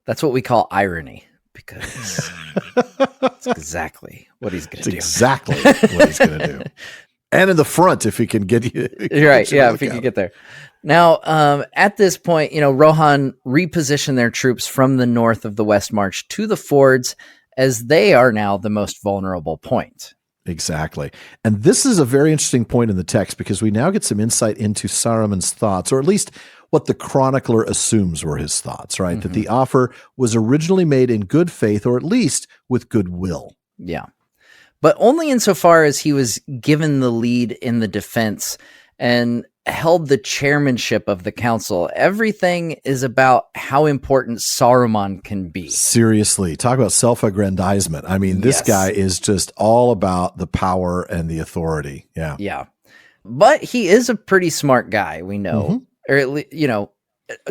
that's what we call irony, because it's exactly what he's going to do. Exactly what he's going to do. And in the front, if he can get you. Right. Yeah. If he can get there. Now, at this point, Rohan repositioned their troops from the north of the West March to the fords, as they are now the most vulnerable point. Exactly. And this is a very interesting point in the text because we now get some insight into Saruman's thoughts, or at least what the chronicler assumes were his thoughts, right? Mm-hmm. That the offer was originally made in good faith, or at least with goodwill. Yeah. But only insofar as he was given the lead in the defense and held the chairmanship of the council. Everything is about how important Saruman can be. Seriously, talk about self-aggrandizement. I mean, this guy is just all about the power and the authority. Yeah. Yeah. But he is a pretty smart guy, we know. Mm-hmm. Or at least,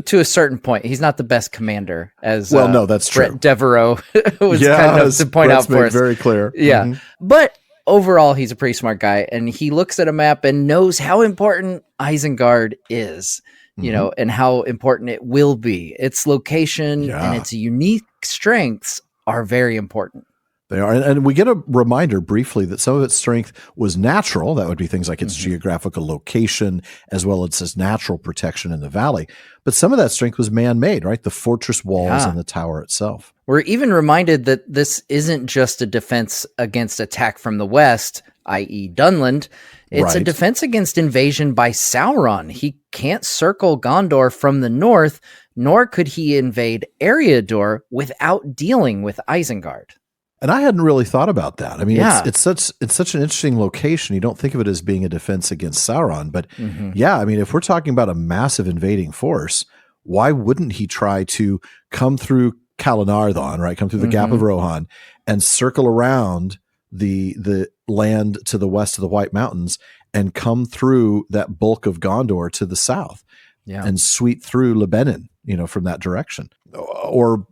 to a certain point. He's not the best commander, as no, that's Brett true. Devereaux was kind of to point out for us. Very clear. Yeah. Mm-hmm. But overall, he's a pretty smart guy, and he looks at a map and knows how important Isengard is, and how important it will be. Its location and its unique strengths are very important. They are. And we get a reminder briefly that some of its strength was natural. That would be things like its geographical location, as well as its natural protection in the valley. But some of that strength was man-made, right? The fortress walls and the tower itself. We're even reminded that this isn't just a defense against attack from the west, i.e. Dunland. It's a defense against invasion by Sauron. He can't circle Gondor from the north, nor could he invade Eriador without dealing with Isengard. And I hadn't really thought about that. I mean, it's such an interesting location. You don't think of it as being a defense against Sauron, but I mean, if we're talking about a massive invading force, why wouldn't he try to come through Kalanardhon, right? Come through the Gap of Rohan and circle around the land to the west of the White Mountains and come through that bulk of Gondor to the south and sweep through Lebanon, from that direction. Or,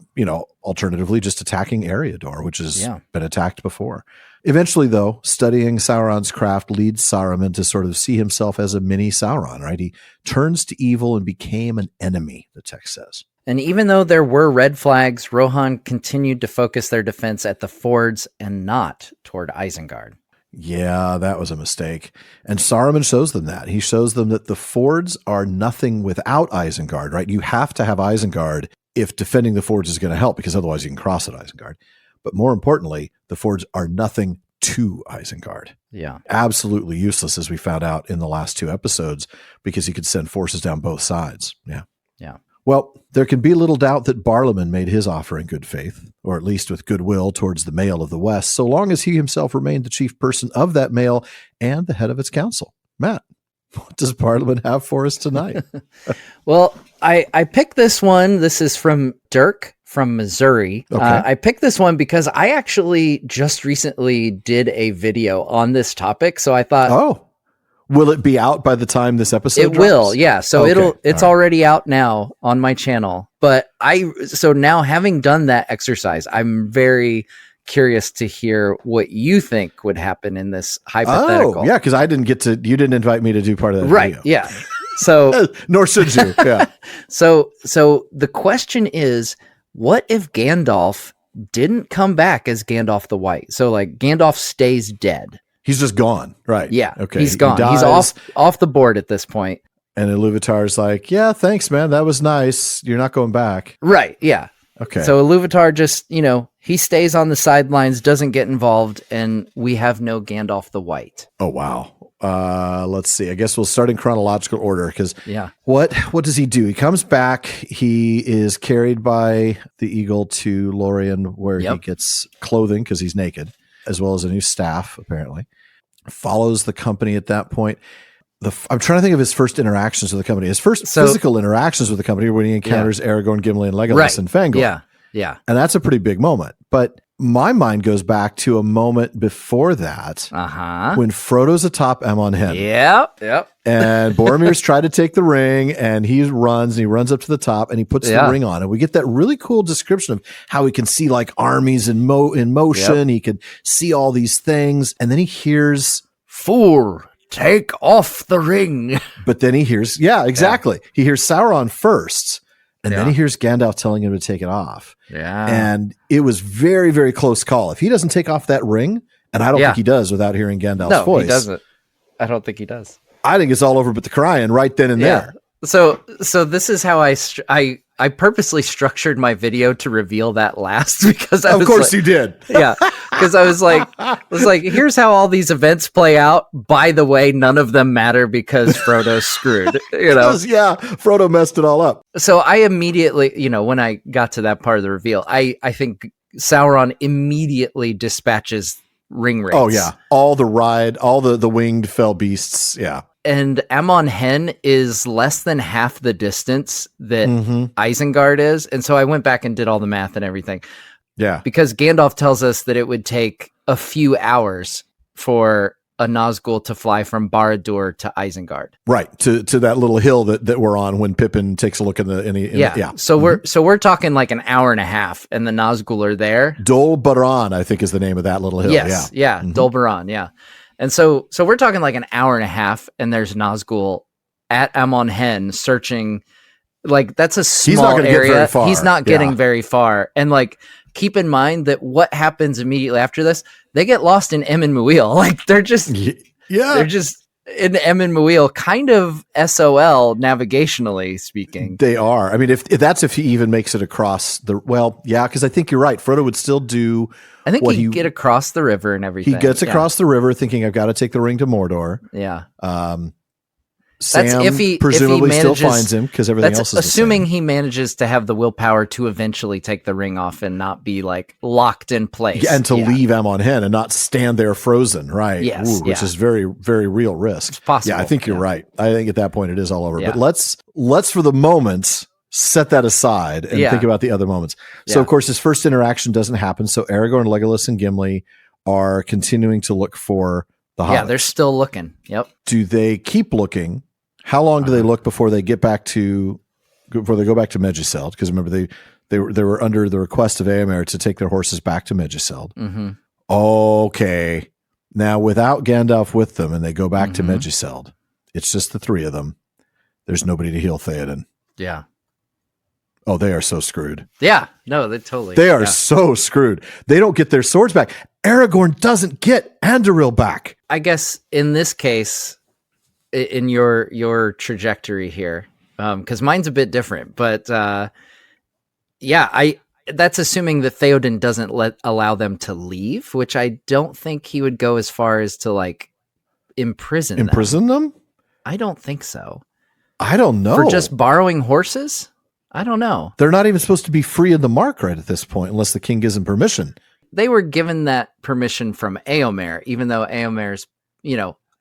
alternatively, just attacking Eriador, which has been attacked before. Eventually, though, studying Sauron's craft leads Saruman to sort of see himself as a mini Sauron, right? He turns to evil and became an enemy, the text says. And even though there were red flags, Rohan continued to focus their defense at the fords and not toward Isengard. Yeah, that was a mistake. And Saruman shows them that. He shows them that the fords are nothing without Isengard, right? You have to have Isengard if defending the fords is going to help, because otherwise you can cross at Isengard. But more importantly, the fords are nothing to Isengard. Yeah. Absolutely useless, as we found out in the last two episodes, because he could send forces down both sides. Yeah. Yeah. Well, there can be little doubt that Barlaman made his offer in good faith, or at least with goodwill towards the Mail of the West, so long as he himself remained the chief person of that Mail and the head of its council. Matt, what does Barlaman have for us tonight? Well, I picked this one. This is from Dirk from Missouri. Okay. I picked this one because I actually just recently did a video on this topic. So I thought, will it be out by the time this episode drops? Will, yeah. So it's already out now on my channel. But so now, having done that exercise, I'm very curious to hear what you think would happen in this hypothetical. Oh, yeah, because you didn't invite me to do part of that video. Yeah. So nor should you. Yeah. So the question is, what if Gandalf didn't come back as Gandalf the White? So like Gandalf stays dead. He's just gone, right? Yeah. Okay. He's gone. He's off the board at this point. And Iluvatar's like, yeah, thanks, man. That was nice. You're not going back. Right. Yeah. Okay. So Iluvatar just, he stays on the sidelines, doesn't get involved, and we have no Gandalf the White. Oh, wow. Let's see. I guess we'll start in chronological order because what does he do? He comes back. He is carried by the eagle to Lorien, where he gets clothing because he's naked, as well as a new staff, apparently. Follows the company at that point. I'm trying to think of his first interactions with the company. His first physical interactions with the company when he encounters Aragorn, Gimli, and Legolas and Fangor. Yeah, yeah. And that's a pretty big moment. But my mind goes back to a moment before that when Frodo's atop Amon Hen. Yep. And Boromir's tried to take the ring, and he runs up to the top, and he puts the ring on. And we get that really cool description of how he can see like armies in motion. He could see all these things. And then he hears, "Fool, take off the ring." But then he hears, exactly. He hears Sauron first, and then he hears Gandalf telling him to take it off. Yeah. And it was very, very close call. If he doesn't take off that ring, and I don't think he does without hearing Gandalf's voice. No, he doesn't. I don't think he does. I think it's all over but the crying right then and there. So this is how I purposely structured my video to reveal that last because Of course you did. Yeah, because I was like, here's how all these events play out. By the way, none of them matter because Frodo's screwed. Yeah, Frodo messed it all up. So I immediately, when I got to that part of the reveal, I think Sauron immediately dispatches ring wraiths. Oh yeah, all the winged fell beasts. Yeah. And Amon Hen is less than half the distance that Isengard is. And so I went back and did all the math and everything. Yeah. Because Gandalf tells us that it would take a few hours for a Nazgul to fly from Barad-dûr to Isengard. Right. To that little hill that we're on when Pippin takes a look yeah. So we're talking like an hour and a half and the Nazgul are there. Dol Baran, I think, is the name of that little hill. Yes. Yeah. Dol Baran. Yeah. And so we're talking like an hour and a half, and there's Nazgul at Amon Hen searching. Like, that's a small area. He's not getting very far. And like, keep in mind that what happens immediately after this, they get lost in Emyn Muil. Like, they're just in Emyn Muil, kind of SOL navigationally speaking. They are. I mean, if he even makes it across because I think you're right. Frodo would still do. I think he'd get across the river and everything. He gets across the river thinking, I've got to take the ring to Mordor. Yeah. Sam presumably still finds him because everything else is assuming he manages to have the willpower to eventually take the ring off and not be like locked in place. Yeah, and to leave Amon Hen and not stand there frozen, right? Yes. Which is very, very real risk. It's possible. Yeah, I think you're right. I think at that point it is all over. Yeah. But let's for the moment set that aside and think about the other moments. So, of course, his first interaction doesn't happen. So Aragorn, Legolas, and Gimli are continuing to look for the hobbits. Yeah, they're still looking. Yep. Do they keep looking? How long do they look before they go back to Meduseld? Because remember, they were under the request of Éomer to take their horses back to Meduseld. Mm-hmm. Okay. Now, without Gandalf with them, and they go back to Meduseld, it's just the three of them. There's nobody to heal Théoden. Yeah. Oh, they are so screwed. Yeah. No, they are so screwed. They don't get their swords back. Aragorn doesn't get Anduril back. I guess in this case, in your trajectory here, because mine's a bit different, but that's assuming that Théoden doesn't allow them to leave, which I don't think he would go as far as to like imprison them. I don't think so. I don't know. For just borrowing horses? I don't know. They're not even supposed to be free of the mark right at this point, unless the king gives them permission. They were given that permission from Éomer, even though Éomer's,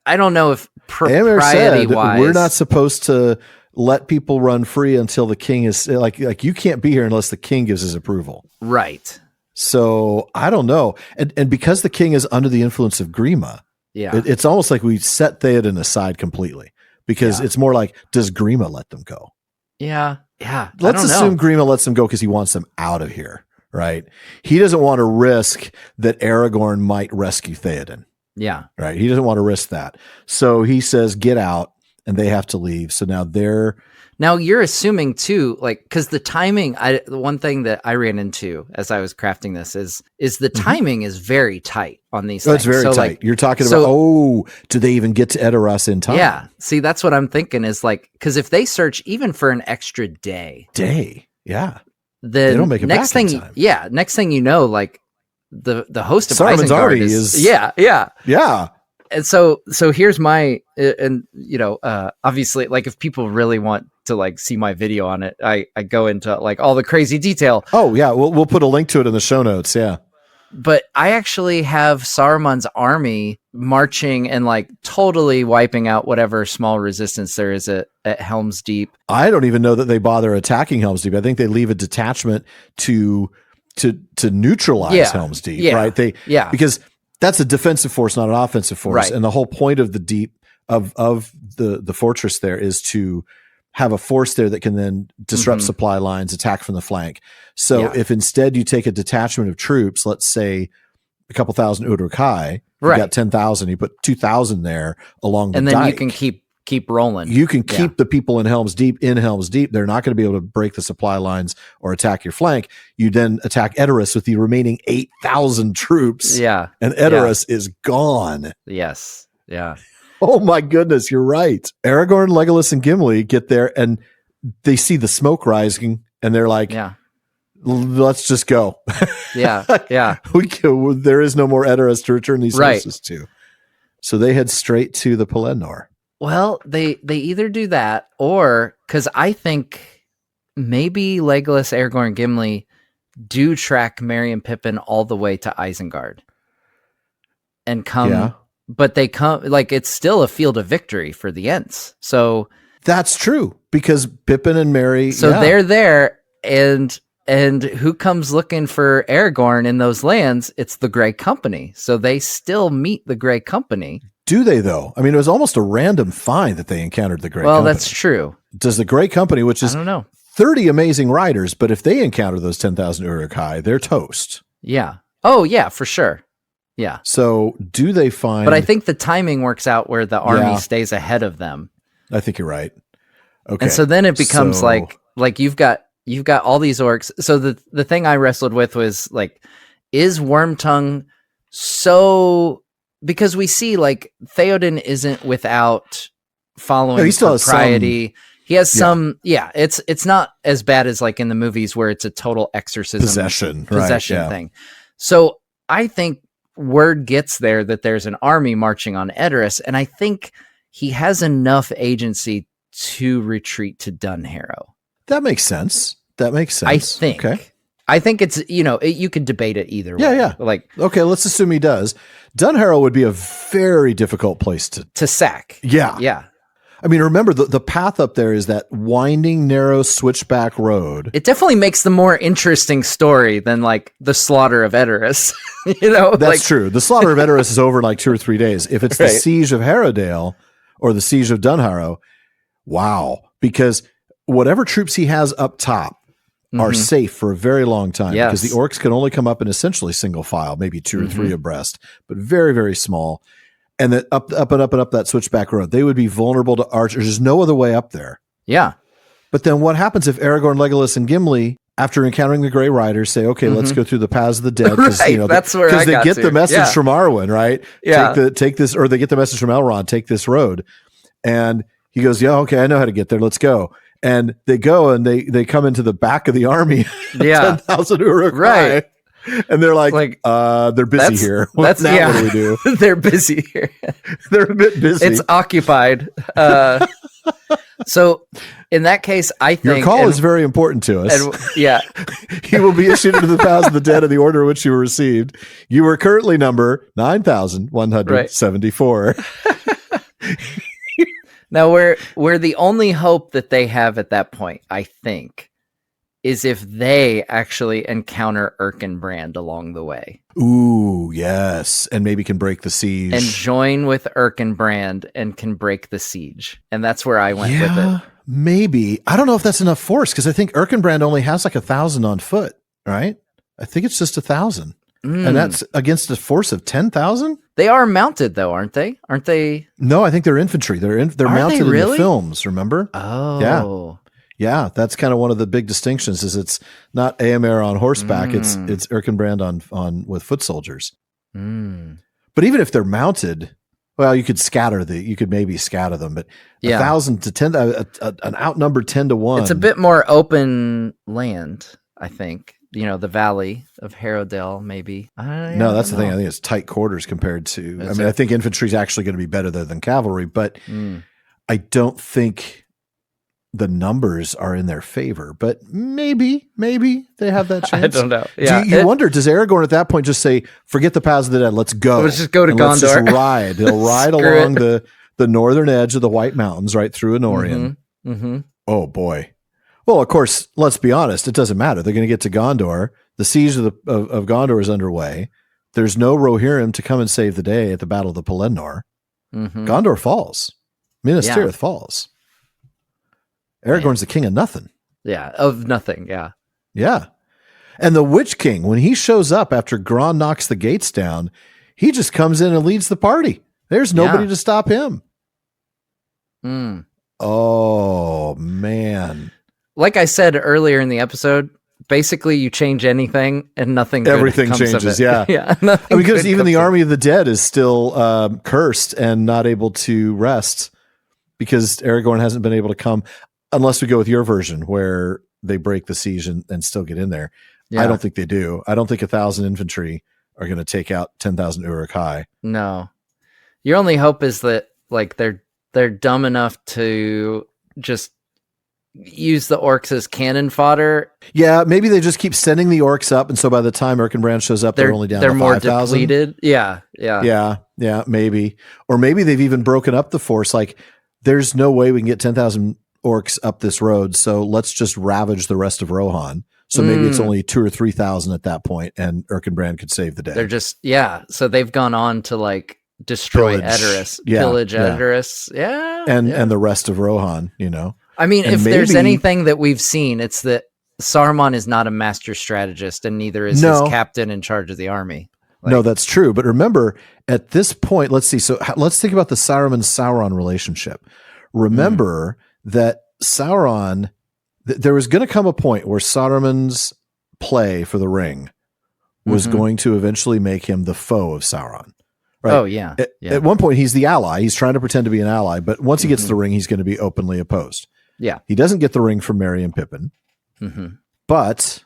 I don't know if propriety-wise, we're not supposed to let people run free until the king is like you can't be here unless the king gives his approval. Right. So I don't know. And because the king is under the influence of Grima, it's almost like we set Théoden aside completely because it's more like, does Grima let them go? Yeah. Yeah. Let's assume Grima lets them go because he wants them out of here, right? He doesn't want to risk that Aragorn might rescue Théoden. Yeah. Right. He doesn't want to risk that. So he says, get out, and they have to leave. So now you're assuming too, like, because the timing, the one thing that I ran into as I was crafting this is the timing is very tight on these things. It's very tight. Like, you're talking about, do they even get to Edoras in time? Yeah. See, that's what I'm thinking is like, because if they search even for an extra day. Yeah. Then they don't make it back in time. Yeah. Next thing you know, like the host of Saruman's Isengard is. Yeah. And so here's my, obviously, like if people really want to like see my video on it, I go into like all the crazy detail. Oh yeah. We'll put a link to it in the show notes. Yeah. But I actually have Saruman's army marching and like totally wiping out whatever small resistance there is at Helm's Deep. I don't even know that they bother attacking Helm's Deep. I think they leave a detachment to neutralize Helm's Deep, right? Because that's a defensive force, not an offensive force. Right. And the whole point of the deep of the fortress there is to have a force there that can then disrupt supply lines, attack from the flank. So if instead you take a detachment of troops, let's say a couple thousand Uruk-hai, you got 10,000, you put 2,000 there along the dike. And then you can keep rolling. You can keep the people in Helm's Deep. They're not going to be able to break the supply lines or attack your flank. You then attack Edoras with the remaining 8,000 troops. Yeah. And Edoras is gone. Yes. Yeah. Oh my goodness, you're right. Aragorn, Legolas, and Gimli get there and they see the smoke rising and they're like, Yeah. let's just go. Yeah. Yeah. There is no more Edoras to return these Right. horses to. So they head straight to the Pelennor. Well, they either do that or because I think maybe Legolas, Aragorn, and Gimli do track Merry and Pippin all the way to Isengard and come. Yeah. But they come like it's still a field of victory for the Ents. So that's true because Pippin and Merry. So they're there, and who comes looking for Aragorn in those lands? It's the Grey Company. So they still meet the Grey Company. Do they though? I mean, it was almost a random find that they encountered the Grey Company. Well, that's true. Does the Grey Company, which is I don't know. 30 amazing riders, but if they encounter those 10,000 Uruk-hai, they're toast. Yeah. Oh, yeah, for sure. Yeah. So do they find... But I think the timing works out where the army stays ahead of them. I think you're right. Okay. And so then it becomes like you've got all these orcs. So the thing I wrestled with was like, is Wormtongue so... Because we see like Théoden isn't without following he still propriety. He has some, it's not as bad as like in the movies where it's a total exorcism possession thing. So I think word gets there that there's an army marching on Edoras, and I think he has enough agency to retreat to Dunharrow. That makes sense. I think. Okay. I think it's, you could debate it either way. Yeah. Like, okay, let's assume he does. Dunharrow would be a very difficult place to sack. Yeah. Yeah. I mean, remember the path up there is that winding, narrow switchback road. It definitely makes the more interesting story than like the slaughter of Edoras. That's true. The slaughter of Edoras is over in like 2 or 3 days. If it's the siege of Harrowdale or the siege of Dunharrow, wow. Because whatever troops he has up top are safe for a very long time because the orcs can only come up in essentially single file, maybe 2 or 3 abreast, but very, very small. And then up that switchback road, they would be vulnerable to archers. There's no other way up there. Yeah. But then what happens if Aragorn, Legolas, and Gimli, after encountering the Grey Riders, say, okay, let's go through the paths of the dead. That's where I they get the message from Arwen, right? Yeah. Take this, or they get the message from Elrond, take this road. And he goes, yeah, okay, I know how to get there. Let's go. And they go and they come into the back of the army. 10,000 Uruk-hai. Right. And they're like they're busy here. What do we do? They're busy here. They're a bit busy. It's occupied. So in that case, I think your call is very important to us. And, you will be issued into the paths of the dead in the order in which you were received. You were currently number 9,174. Now, where the only hope that they have at that point, I think, is if they actually encounter Erkenbrand along the way. Ooh, yes. And maybe can break the siege. And join with Erkenbrand and can break the siege. And that's where I went with it. Maybe. I don't know if that's enough force because I think Erkenbrand only has like 1,000 on foot, right? I think it's just 1,000. And that's against a force of 10,000? They are mounted though, aren't they? Aren't they? No, I think they're infantry. They're mounted in the films, remember? Oh. Yeah, that's kind of one of the big distinctions is it's not Éomer on horseback, it's Erkenbrand on with foot soldiers. But even if they're mounted, well, you could maybe scatter them, but 1,000 to 10 an outnumbered 10 to 1. It's a bit more open land, I think. The valley of Harrowdale, maybe. No, that's the thing. I think it's tight quarters compared to. I think infantry is actually going to be better there than cavalry, but I don't think the numbers are in their favor. But maybe they have that chance. I don't know. Yeah, you wonder, does Aragorn at that point just say, "Forget the paths of the dead, let's go. Let's just go to Gondor. Let's just ride." They'll ride along the northern edge of the White Mountains, right through Anorion. Oh boy. Well, of course, let's be honest. It doesn't matter. They're going to get to Gondor. The siege of Gondor is underway. There's no Rohirrim to come and save the day at the Battle of the Pelennor. Gondor falls. Minas Tirith falls. Aragorn's the king of nothing. Yeah, of nothing. Yeah. Yeah. And the Witch King, when he shows up after Gron knocks the gates down, he just comes in and leads the party. There's nobody to stop him. Oh, man. Like I said earlier in the episode, basically you change anything and nothing good Everything comes changes, of it. yeah. Yeah. Nothing Because good even comes the of army of the dead is still cursed and not able to rest because Aragorn hasn't been able to come, unless we go with your version where they break the siege and still get in there. Yeah. I don't think they do. I don't think 1,000 infantry are going to take out 10,000 Uruk-hai. No. Your only hope is that like they're dumb enough to just use the orcs as cannon fodder. Yeah, maybe they just keep sending the orcs up, and so by the time Erkenbrand shows up, they're only down to 5,000. They're more depleted. Yeah. Yeah, maybe. Or maybe they've even broken up the force. Like, there's no way we can get 10,000 orcs up this road, so let's just ravage the rest of Rohan. So maybe it's only 2,000 or 3,000 at that point, and Erkenbrand could save the day. They're just, so they've gone on to like destroy Edoras, pillage Edoras. Yeah. And the rest of Rohan, you know. I mean, and if there's anything that we've seen, it's that Saruman is not a master strategist, and neither is his captain in charge of the army. No, that's true. But remember, at this point, let's see. So let's think about the Saruman-Sauron relationship. Remember that Sauron, there was going to come a point where Saruman's play for the ring was going to eventually make him the foe of Sauron. Right? Oh, yeah. At one point, he's the ally. He's trying to pretend to be an ally. But once he gets the ring, he's going to be openly opposed. Yeah. He doesn't get the ring from Merry and Pippin. But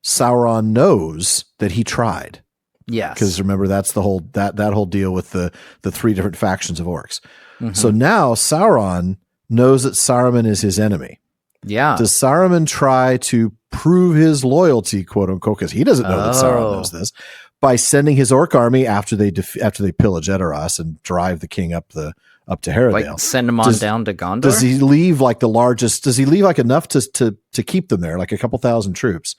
Sauron knows that he tried. Yes. Because remember, that's the whole that whole deal with the three different factions of orcs. So now Sauron knows that Saruman is his enemy. Yeah. Does Saruman try to prove his loyalty, quote unquote, because he doesn't know that Sauron knows this, by sending his orc army after they pillage Edoras and drive the king up to Harrowdale? Like send him on down to Gondor? Does he leave like the largest? Does he leave like enough to keep them there, like a couple thousand troops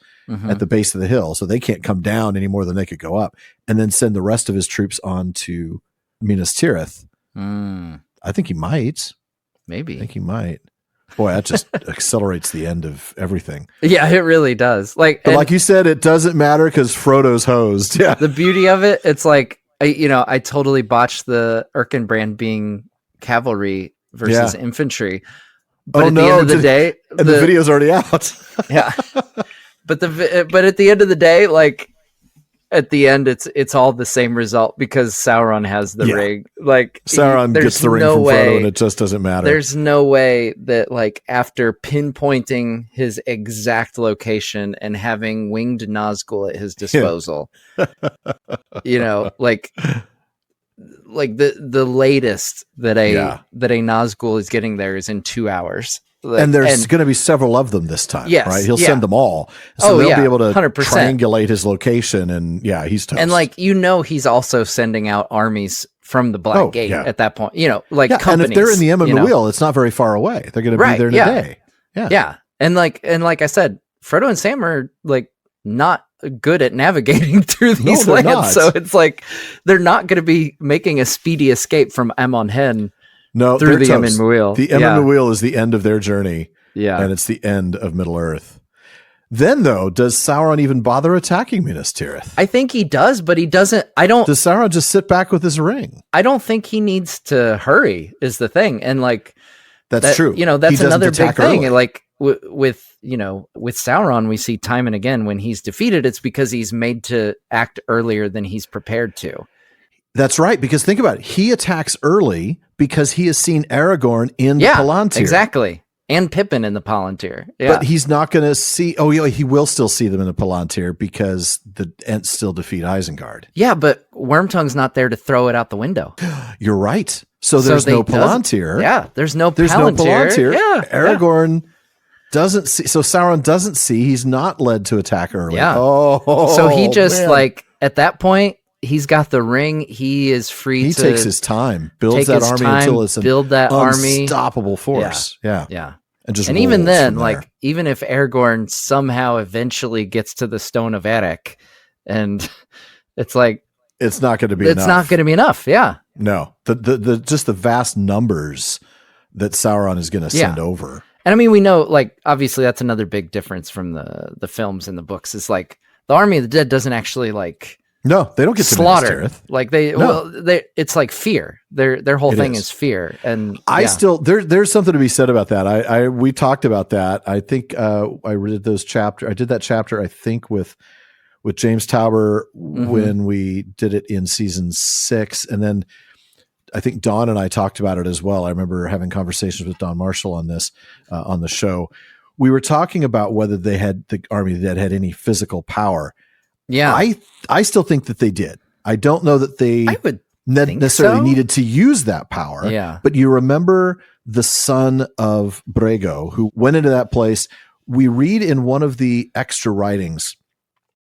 at the base of the hill, so they can't come down any more than they could go up, and then send the rest of his troops on to Minas Tirith? I think he might. Maybe. I think he might. Boy, that just accelerates the end of everything. Yeah, it really does. But like you said, it doesn't matter because Frodo's hosed. Yeah. The beauty of it, it's like, I totally botched the Erkenbrand being cavalry versus infantry. But at the end of the day, the video's already out. Yeah. But at the end of the day, like at the end, it's all the same result because Sauron has the ring. Like Sauron gets the ring from Frodo, and it just doesn't matter. There's no way that, like, after pinpointing his exact location and having winged Nazgul at his disposal, like the latest that a Nazgul is getting there is in 2 hours. And there's going to be several of them this time, right? He'll send them all. So they'll be able to 100%. triangulate his location, and he's toast. And he's also sending out armies from the Black Gate at that point. Companies. And if they're in the Emyn Muil, it's not very far away. They're going to be there in a day. Yeah. And like I said, Frodo and Sam are like not good at navigating through these lands. Not. So it's like they're not going to be making a speedy escape from Amon Hen. No, through the Emyn Muil. The Emyn Muil is the end of their journey. Yeah. And it's the end of Middle-earth. Then, though, does Sauron even bother attacking Minas Tirith? I think he does, but he doesn't. Does Sauron just sit back with his ring? I don't think he needs to hurry, is the thing. And that's true. That's another big thing. Early. Like with Sauron, we see time and again when he's defeated, it's because he's made to act earlier than he's prepared to. That's right, because think about it. He attacks early because he has seen Aragorn in the Palantir. Exactly. And Pippin in the Palantir. Yeah. But he's not going to see... he will still see them in the Palantir because the Ents still defeat Isengard. Yeah, but Wormtongue's not there to throw it out the window. You're right. So there's no Palantir. Yeah, there's no Palantir. Yeah, Aragorn doesn't see... So Sauron doesn't see. He's not led to attack early. Yeah. So he just, at that point, he's got the ring. He is free He takes his time, builds that army until it's an unstoppable force. Yeah. And even then, even if Aragorn somehow eventually gets to the Stone of Eric, and it's like it's not going to be enough. It's not going to be enough. Yeah. No. The just the vast numbers that Sauron is going to send over. And I mean, we know, obviously that's another big difference from the films and the books. Is the Army of the Dead doesn't actually No, they don't get to slaughter. Minas Tirith. Like it's like fear. Their whole thing is fear. And there's something to be said about that. We talked about that. I think I did that chapter, I think with James Tauber when we did it in season 6. And then I think Don and I talked about it as well. I remember having conversations with Don Marshall on this, on the show. We were talking about whether the army that had any physical power. Yeah. I still think that they did. I don't know that they necessarily needed to use that power. Yeah. But you remember the son of Brego who went into that place. We read in one of the extra writings,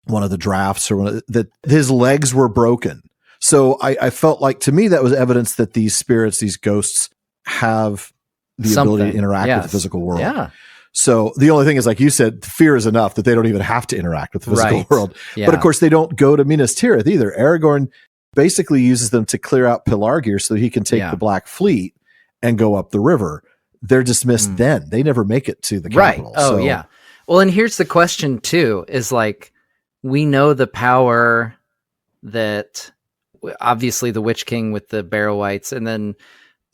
one of the drafts, that his legs were broken. So I felt like, to me, that was evidence that these spirits, these ghosts, have the ability to interact with the physical world. Yeah. So the only thing is, like you said, fear is enough that they don't even have to interact with the physical world. Yeah. But of course, they don't go to Minas Tirith either. Aragorn basically uses them to clear out Pelargir so he can take the Black Fleet and go up the river. They're dismissed then. They never make it to the capital. Right. Oh, yeah. Well, and here's the question, too, is like, we know the power that, obviously, the Witch King with the Barrow-wights, and then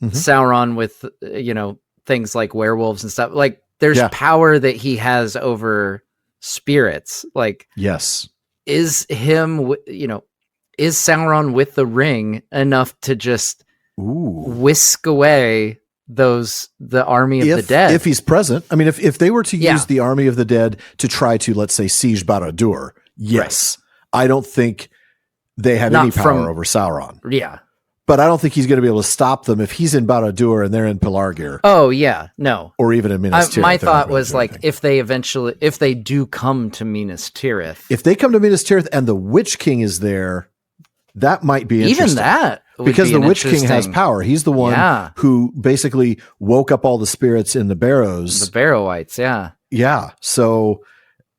Sauron with, things like werewolves and stuff. Like, there's power that he has over spirits. Like, yes, is Sauron with the ring enough to just whisk away the army of the dead? If he's present. I mean, if they were to use the army of the dead to try to, let's say, siege Barad-dûr, yes. Right. I don't think they have any power over Sauron. Yeah. But I don't think he's going to be able to stop them if he's in Barad-dûr and they're in Pelargir. Oh, yeah. No. Or even in Minas Tirith. My thought was, like, if they do come to Minas Tirith. If they come to Minas Tirith and the Witch King is there, that might be interesting. Even that would because be the Witch King has power. He's the one who basically woke up all the spirits in the Barrows. The Barrow-wights, yeah. Yeah. So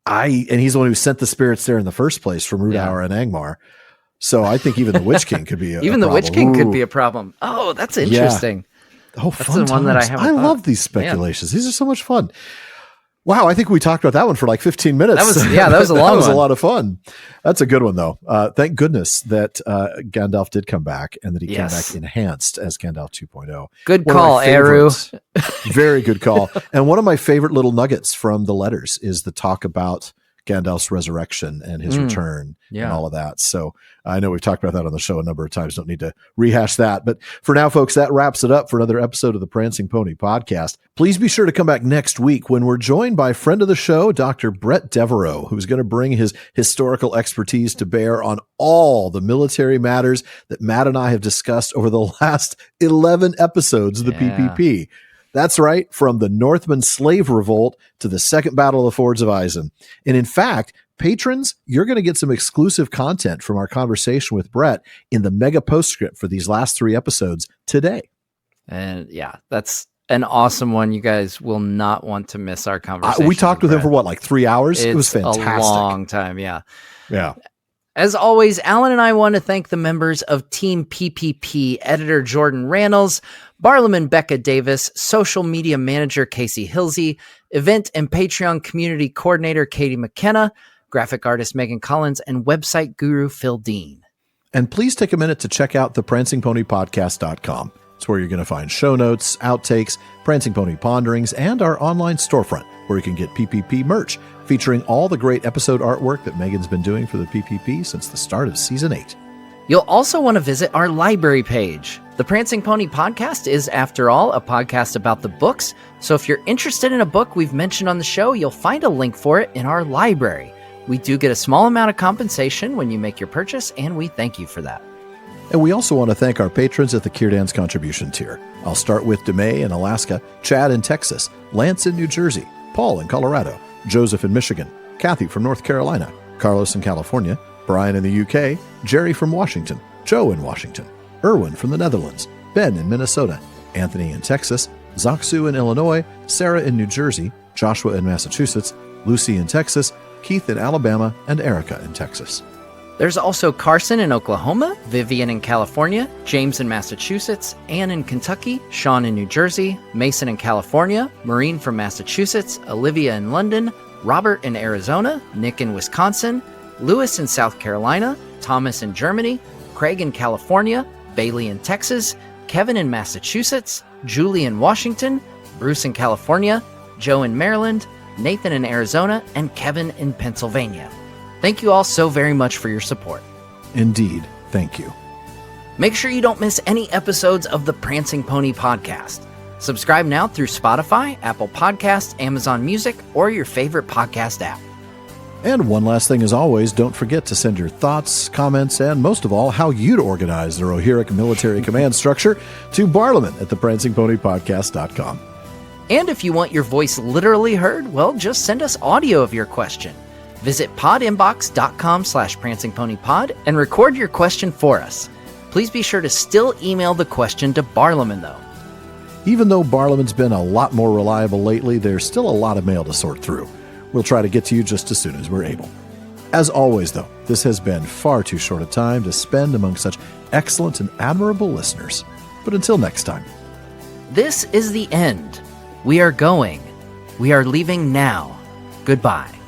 and he's the one who sent the spirits there in the first place from Rudauer and Angmar. So I think even the Witch King could be even the Witch King could be a problem. Oh, that's interesting. Yeah. Oh, that's fun the one that I have. I love these speculations. These are so much fun. Wow, I think we talked about that one for like 15 minutes. That was a long one. That was a lot of fun. That's a good one, though. Thank goodness that Gandalf did come back and that he came back enhanced as Gandalf 2.0. Good call, Eru. Very good call. And one of my favorite little nuggets from the letters is the talk about Gandalf's resurrection and his return and all of that. So I know we've talked about that on the show a number of times. Don't need to rehash that. But for now, folks, that wraps it up for another episode of the Prancing Pony podcast. Please be sure to come back next week when we're joined by friend of the show, Dr. Brett Devereaux, who's going to bring his historical expertise to bear on all the military matters that Matt and I have discussed over the last 11 episodes of the PPP. That's right, from the Northman slave revolt to the Second Battle of the Fords of Isen. And in fact, patrons, you're going to get some exclusive content from our conversation with Brett in the mega postscript for these last 3 episodes today. And that's an awesome one. You guys will not want to miss our conversation. We talked with him for like 3 hours? It was fantastic. A long time, Yeah. As always, Alan and I want to thank the members of Team PPP, editor Jordan Rannells, Barlaman Becca Davis, social media manager Casey Hilsey, event and Patreon community coordinator Katie McKenna, graphic artist Megan Collins, and website guru Phil Dean. And please take a minute to check out the prancingponypodcast.com. It's where you're going to find show notes, outtakes, Prancing Pony ponderings, and our online storefront where you can get PPP merch featuring all the great episode artwork that Megan's been doing for the PPP since the start of Season 8. You'll also want to visit our library page. The Prancing Pony podcast is, after all, a podcast about the books, so if you're interested in a book we've mentioned on the show, you'll find a link for it in our library. We do get a small amount of compensation when you make your purchase, and we thank you for that. And we also want to thank our patrons at the Kierdan's contribution tier. I'll start with DeMay in Alaska, Chad in Texas, Lance in New Jersey, Paul in Colorado, Joseph in Michigan, Kathy from North Carolina, Carlos in California, Brian in the UK, Jerry from Washington, Joe in Washington, Erwin from the Netherlands, Ben in Minnesota, Anthony in Texas, Zaksu in Illinois, Sarah in New Jersey, Joshua in Massachusetts, Lucy in Texas, Keith in Alabama, and Erica in Texas. There's also Carson in Oklahoma, Vivian in California, James in Massachusetts, Ann in Kentucky, Sean in New Jersey, Mason in California, Maureen from Massachusetts, Olivia in London, Robert in Arizona, Nick in Wisconsin, Lewis in South Carolina, Thomas in Germany, Craig in California, Bailey in Texas, Kevin in Massachusetts, Julie in Washington, Bruce in California, Joe in Maryland, Nathan in Arizona, and Kevin in Pennsylvania. Thank you all so very much for your support. Indeed, thank you. Make sure you don't miss any episodes of the Prancing Pony podcast. Subscribe now through Spotify, Apple Podcasts, Amazon Music, or your favorite podcast app. And one last thing as always, don't forget to send your thoughts, comments, and most of all, how you'd organize the Rohirric military command structure to Barliman at theprancingponypodcast.com. And if you want your voice literally heard, well, just send us audio of your question. Visit podinbox.com/prancingponypod and record your question for us. Please be sure to still email the question to Barliman, though. Even though Barliman's been a lot more reliable lately, there's still a lot of mail to sort through. We'll try to get to you just as soon as we're able. As always, though, this has been far too short a time to spend among such excellent and admirable listeners. But until next time. This is the end. We are going. We are leaving now. Goodbye.